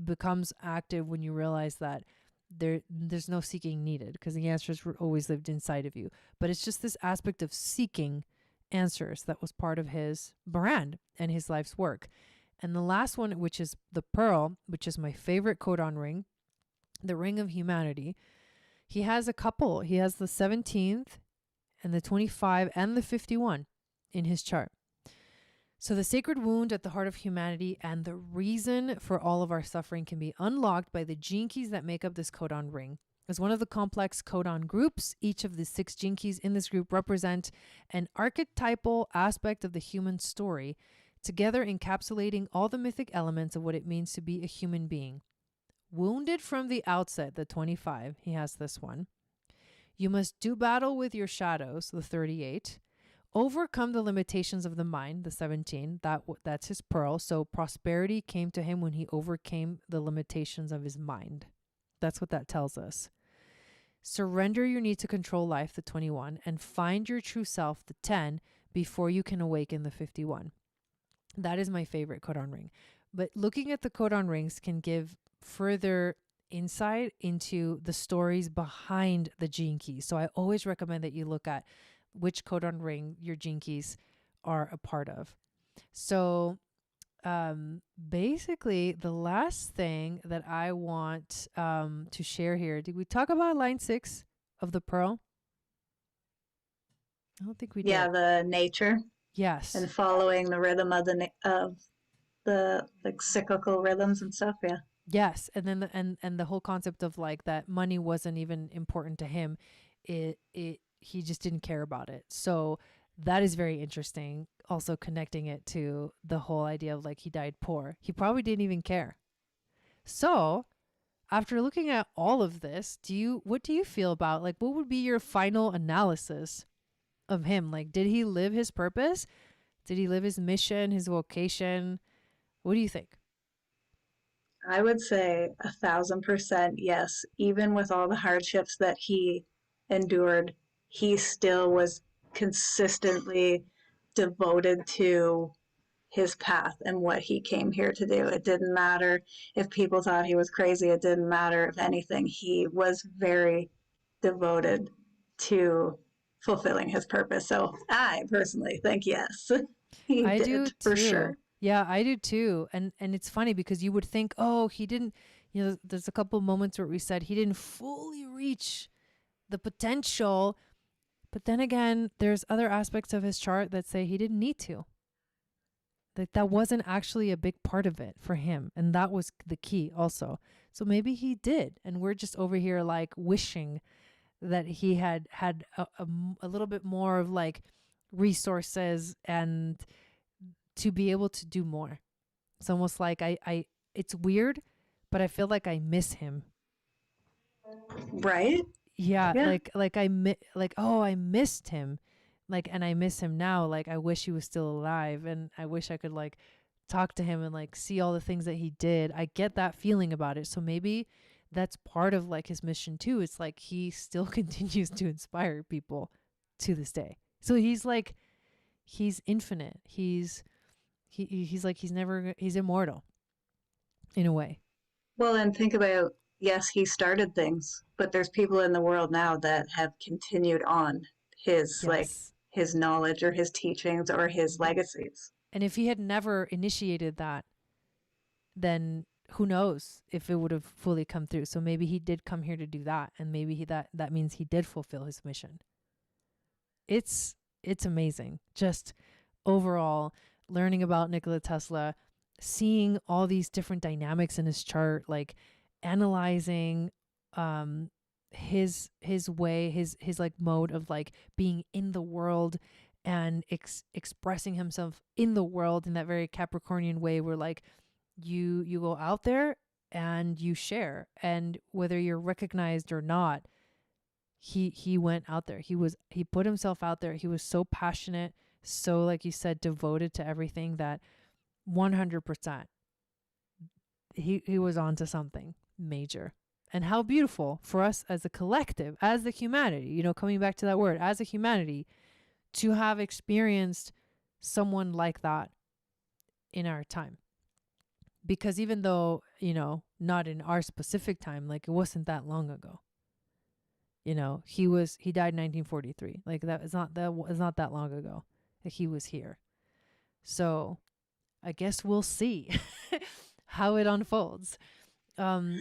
becomes active when you realize that there's no seeking needed, because the answers were always lived inside of you. But it's just this aspect of seeking answers that was part of his brand and his life's work. And the last one, which is the pearl, which is my favorite codon ring, the ring of humanity. He has a couple. He has the 17th and the 25 and the 51 in his chart. So the sacred wound at the heart of humanity and the reason for all of our suffering can be unlocked by the gene keys that make up this codon ring. As one of the complex codon groups, each of the 6 gene keys in this group represent an archetypal aspect of the human story, together encapsulating all the mythic elements of what it means to be a human being. Wounded from the outset, the 25, he has this one. You must do battle with your shadows, the 38. Overcome the limitations of the mind, the 17. That's his pearl. So prosperity came to him when he overcame the limitations of his mind. That's what that tells us. Surrender your need to control life, the 21, and find your true self, the 10, before you can awaken, the 51. That is my favorite codon ring. But looking at the codon rings can give further insight into the stories behind the gene keys. So I always recommend that you look at which codon ring your gene keys are a part of. So basically, the last thing that I want to share here, did we talk about line 6 of the pearl? I don't think we did. Yeah, the nature. Yes. And following the rhythm of the like cyclical rhythms and stuff. Yeah. Yes. And then the whole concept of like that money wasn't even important to him. He just didn't care about it. So that is very interesting. Also connecting it to the whole idea of like he died poor. He probably didn't even care. So after looking at all of this, what do you feel about, like, what would be your final analysis of him? Like, did he live his purpose? Did he live his mission, his vocation? What do you think? I would say 1,000% yes. Even with all the hardships that he endured, he still was consistently devoted to his path and what he came here to do. It didn't matter if people thought he was crazy. It didn't matter if anything. He was very devoted to fulfilling his purpose. So I personally think yes, he I do did for too. sure. Yeah, I do too. And it's funny because you would think, oh, he didn't, there's a couple of moments where we said he didn't fully reach the potential. But then again, there's other aspects of his chart that say he didn't need to. That wasn't actually a big part of it for him. And that was the key also. So maybe he did. And we're just over here like wishing that he had a little bit more of like resources and to be able to do more. It's almost like it's weird, but I feel like I miss him. Right? Yeah, Yeah. I missed him. Like, and I miss him now. Like, I wish he was still alive, and I wish I could like talk to him and like see all the things that he did. I get that feeling about it. So maybe that's part of like his mission too. It's like he still continues to inspire people to this day. So he's like, he's infinite. He's immortal in a way. Well, and think about, yes, he started things, but there's people in the world now that have continued on his Yes. his knowledge or his teachings or his legacies. And if he had never initiated that, then who knows if it would have fully come through. So maybe he did come here to do that, and maybe that means he did fulfill his mission. It's amazing. Just overall learning about Nikola Tesla, seeing all these different dynamics in his chart, like analyzing his way, his like mode of like being in the world and expressing himself in the world in that very Capricornian way where like you go out there and you share, and whether you're recognized or not, he went out there. He put himself out there. He was so passionate, so like you said, devoted to everything that 100% he was onto something major. And how beautiful for us as a collective, as the humanity, coming back to that word, as a humanity, to have experienced someone like that in our time. Because even though, not in our specific time, like it wasn't that long ago. He died in 1943. Like that is not that long ago that he was here. So I guess we'll see how it unfolds. Um,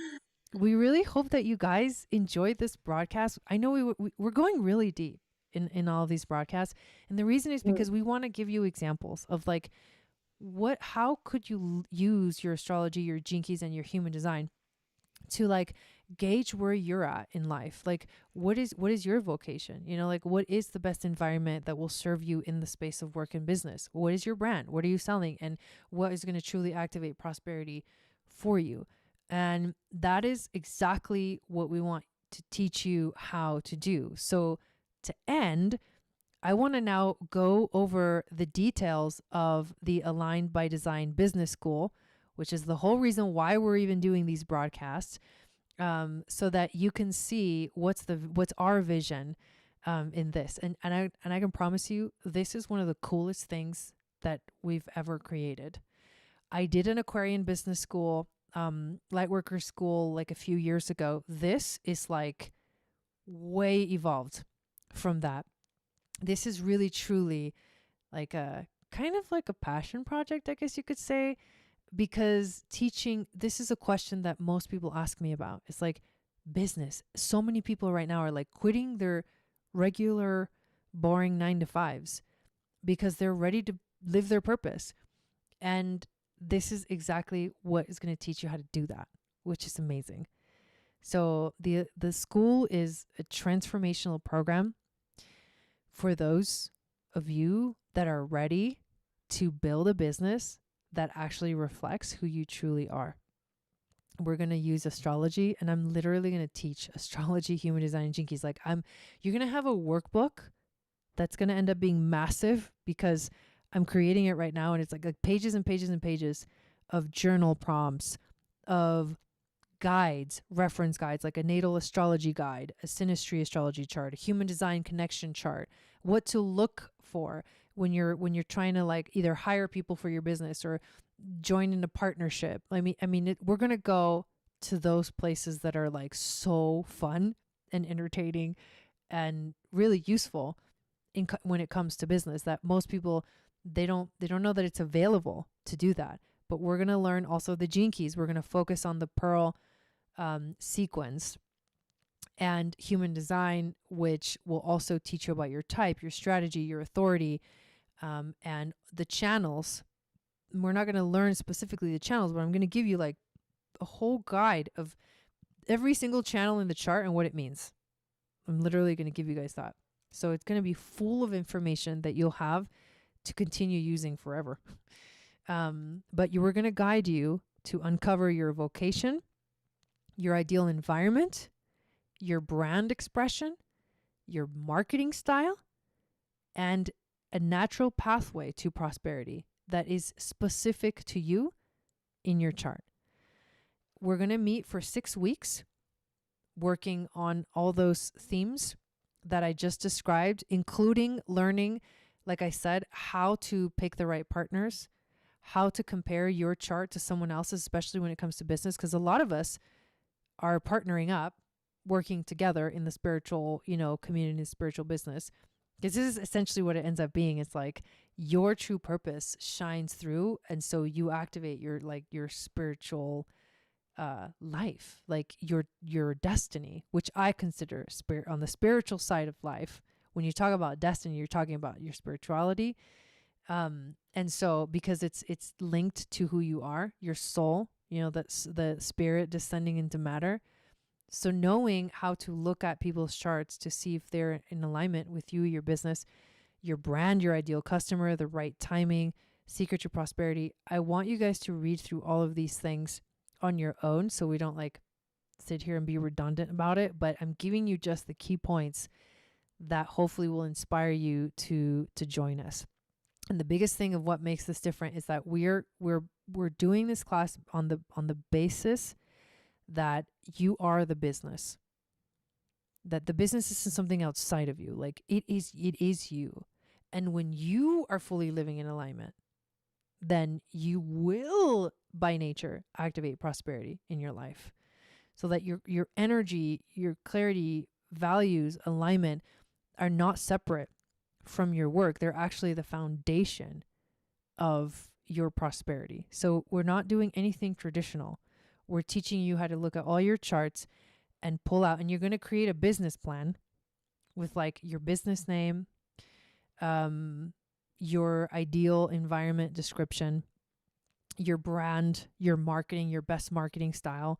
we really hope that you guys enjoyed this broadcast. I know we're going really deep in all of these broadcasts. And the reason is because we want to give you examples of like, how could you use your astrology, your gene keys, and your human design to like gauge where you're at in life? Like what is your vocation? Like what is the best environment that will serve you in the space of work and business? What is your brand? What are you selling? And what is going to truly activate prosperity for you? And that is exactly what we want to teach you how to do. So to end, I want to now go over the details of the Aligned by Design Business School, which is the whole reason why we're even doing these broadcasts, so that you can see what's our vision in this. And I can promise you, this is one of the coolest things that we've ever created. I did an Aquarian business school, Lightworker school, like a few years ago. This is like way evolved from that. This is really truly like a kind of like a passion project, I guess you could say, because this is a question that most people ask me about. It's like business. So many people right now are like quitting their regular, boring 9-to-5s because they're ready to live their purpose. And this is exactly what is going to teach you how to do that, which is amazing. So the school is a transformational program for those of you that are ready to build a business that actually reflects who you truly are. We're going to use astrology, and I'm literally going to teach astrology, human design, and gene keys. Like you're going to have a workbook that's going to end up being massive because I'm creating it right now. And it's like pages and pages and pages of journal prompts, of guides, reference guides, like a natal astrology guide, a synastry astrology chart, a human design connection chart, what to look for when you're trying to like either hire people for your business or join in a partnership. We're going to go to those places that are like so fun and entertaining and really useful when it comes to business, that most people, they don't know that it's available to do that. But we're going to learn also the gene keys. We're going to focus on the Pearl sequence and human design, which will also teach you about your type, your strategy, your authority, and the channels. We're not going to learn specifically the channels, but I'm going to give you like a whole guide of every single channel in the chart and what it means. I'm literally going to give you guys that. So it's going to be full of information that you'll have to continue using forever. But we're going to guide you to uncover your vocation, your ideal environment, your brand expression, your marketing style, and a natural pathway to prosperity that is specific to you in your chart. We're going to meet for 6 weeks working on all those themes that I just described, including learning, like I said, how to pick the right partners, how to compare your chart to someone else's, especially when it comes to business, because a lot of us are partnering up, working together in the spiritual, community, spiritual business. Because this is essentially what it ends up being. It's like your true purpose shines through. And so you activate your spiritual life, like your destiny, which I consider on the spiritual side of life. When you talk about destiny, you're talking about your spirituality. And so because it's linked to who you are, your soul, that's the spirit descending into matter. So knowing how to look at people's charts to see if they're in alignment with you, your business, your brand, your ideal customer, the right timing, secret to prosperity. I want you guys to read through all of these things on your own, so we don't like sit here and be redundant about it, but I'm giving you just the key points that hopefully will inspire you to join us. And the biggest thing of what makes this different is that we're doing this class on the basis that you are the business, that the business isn't something outside of you. Like it is you. And when you are fully living in alignment, then you will by nature activate prosperity in your life, so that your energy, your clarity, values, alignment are not separate from your work. They're actually the foundation of your prosperity. So we're not doing anything traditional. We're teaching you how to look at all your charts and pull out, and you're going to create a business plan with like your business name, your ideal environment description, your brand, your marketing, your best marketing style.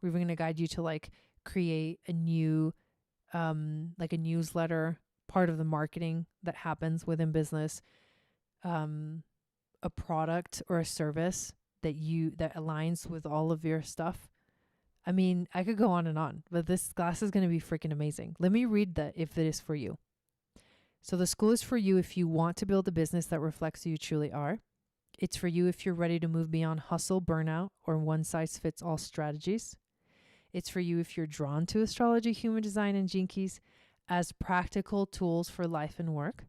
We're going to guide you to like create a new, like a newsletter, part of the marketing that happens within business, a product or a service that aligns with all of your stuff. I mean, I could go on, but this class is going to be freaking amazing. Let me read if it is for you. So the school is for you if you want to build a business that reflects who you truly are. It's for you if you're ready to move beyond hustle, burnout, or one-size-fits-all strategies. It's for you if you're drawn to astrology, human design, and gene keys as practical tools for life and work.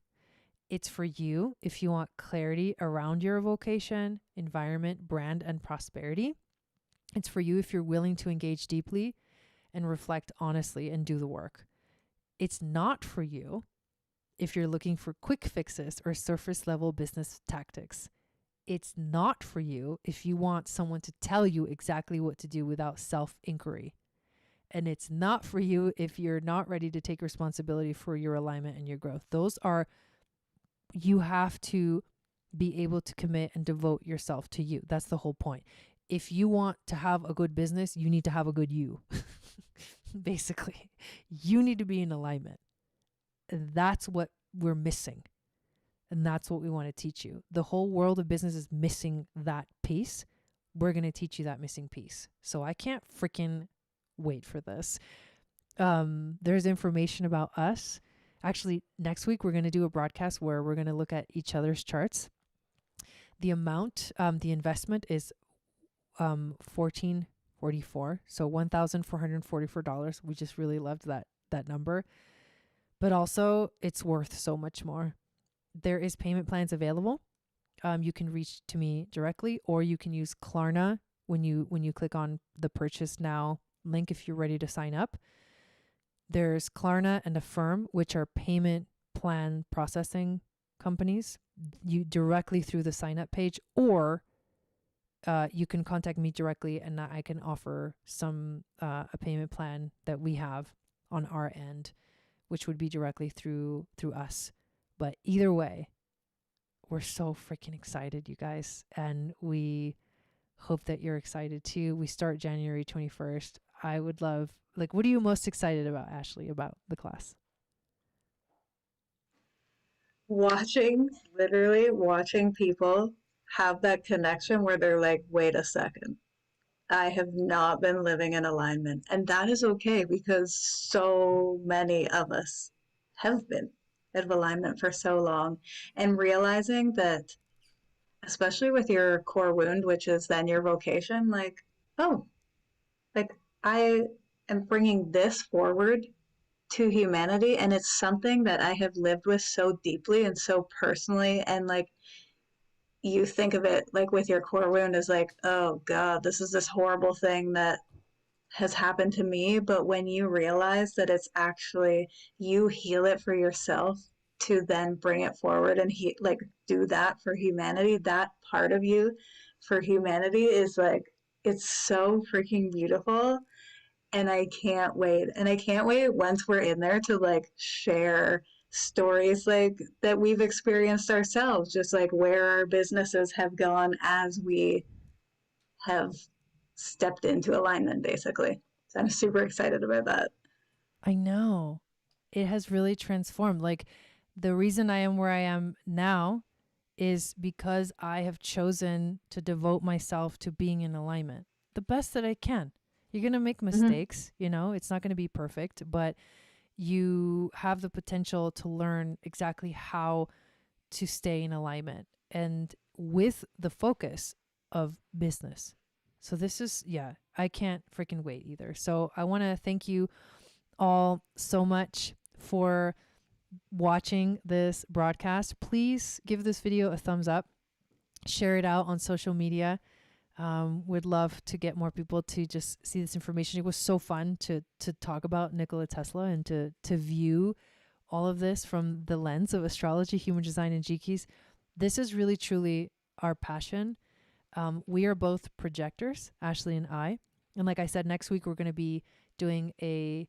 It's for you if you want clarity around your vocation, environment, brand, and prosperity. It's for you if you're willing to engage deeply and reflect honestly and do the work. It's not for you if you're looking for quick fixes or surface level business tactics. It's not for you if you want someone to tell you exactly what to do without self-inquiry. And it's not for you if you're not ready to take responsibility for your alignment and your growth. You have to be able to commit and devote yourself to you. That's the whole point. If you want to have a good business, you need to have a good you. Basically, you need to be in alignment. That's what we're missing. And that's what we want to teach you. The whole world of business is missing that piece. We're going to teach you that missing piece. So I can't freaking wait for this. There's information about us. Actually, next week, we're going to do a broadcast where we're going to look at each other's charts. The amount, the investment is $1,444. So $1,444. We just really loved that number. But also, it's worth so much more. There is payment plans available. You can reach to me directly, or you can use Klarna when you click on the purchase now link if you're ready to sign up. There's Klarna and Affirm, which are payment plan processing companies. You directly through the sign up page, or you can contact me directly and I can offer a payment plan that we have on our end, which would be directly through us. But either way, we're so freaking excited, you guys. And we hope that you're excited too. We start January 21st. I would love, what are you most excited about, Ashley, about the class? Literally watching people have that connection where they're like, wait a second, I have not been living in alignment. And that is okay because so many of us have been out of alignment for so long. And realizing that, especially with your core wound, which is then your vocation, I am bringing this forward to humanity, and it's something that I have lived with so deeply and so personally. And you think of it with your core wound as oh God, this is this horrible thing that has happened to me. But when you realize that it's actually you heal it for yourself to then bring it forward and do that for humanity, that part of you for humanity is it's so freaking beautiful. And I can't wait. And I can't wait once we're in there to share stories that we've experienced ourselves, just where our businesses have gone as we have stepped into alignment, basically. So I'm super excited about that. I know. It has really transformed. The reason I am where I am now is because I have chosen to devote myself to being in alignment the best that I can. You're going to make mistakes, it's not going to be perfect, but you have the potential to learn exactly how to stay in alignment and with the focus of business. So this is, I can't freaking wait either. So I want to thank you all so much for watching this broadcast. Please give this video a thumbs up, share it out on social media. Would love to get more people to just see this information. It was so fun to talk about Nikola Tesla and to view all of this from the lens of astrology, human design, and G-keys. This is really truly our passion. We are both projectors, Ashley and I. And like I said, next week we're going to be doing a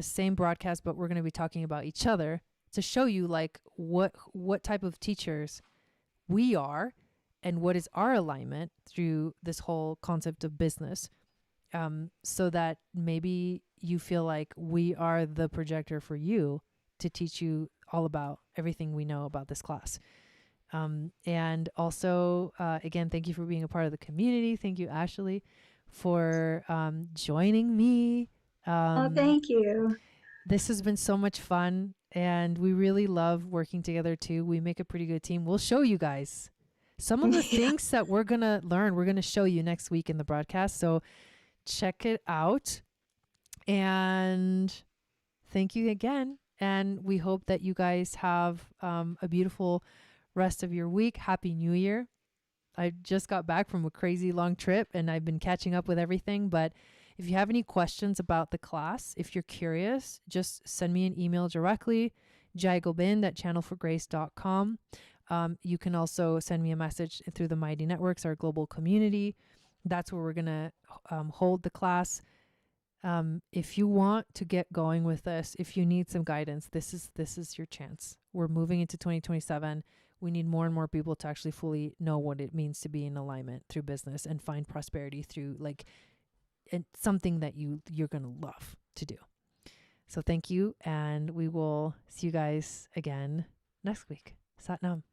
same broadcast, but we're going to be talking about each other to show you like what type of teachers we are and what is our alignment through this whole concept of business, so that maybe you feel like we are the projector for you to teach you all about everything we know about this class. And also, again, thank you for being a part of the community. Thank you, Ashley, for joining me. Oh, thank you. This has been so much fun, and we really love working together too. We make a pretty good team. We'll show you guys some of the Yeah. things that we're going to learn. We're going to show you next week in the broadcast. So check it out. And thank you again. And we hope that you guys have a beautiful rest of your week. Happy New Year. I just got back from a crazy long trip and I've been catching up with everything. But if you have any questions about the class, if you're curious, just send me an email directly, jaigobind@channelforgrace.com. You can also send me a message through the Mighty Networks, our global community. That's where we're going to hold the class. If you want to get going with this, if you need some guidance, this is your chance. We're moving into 2027. We need more and more people to actually fully know what it means to be in alignment through business and find prosperity through something that you're going to love to do. So thank you. And we will see you guys again next week. Sat Nam.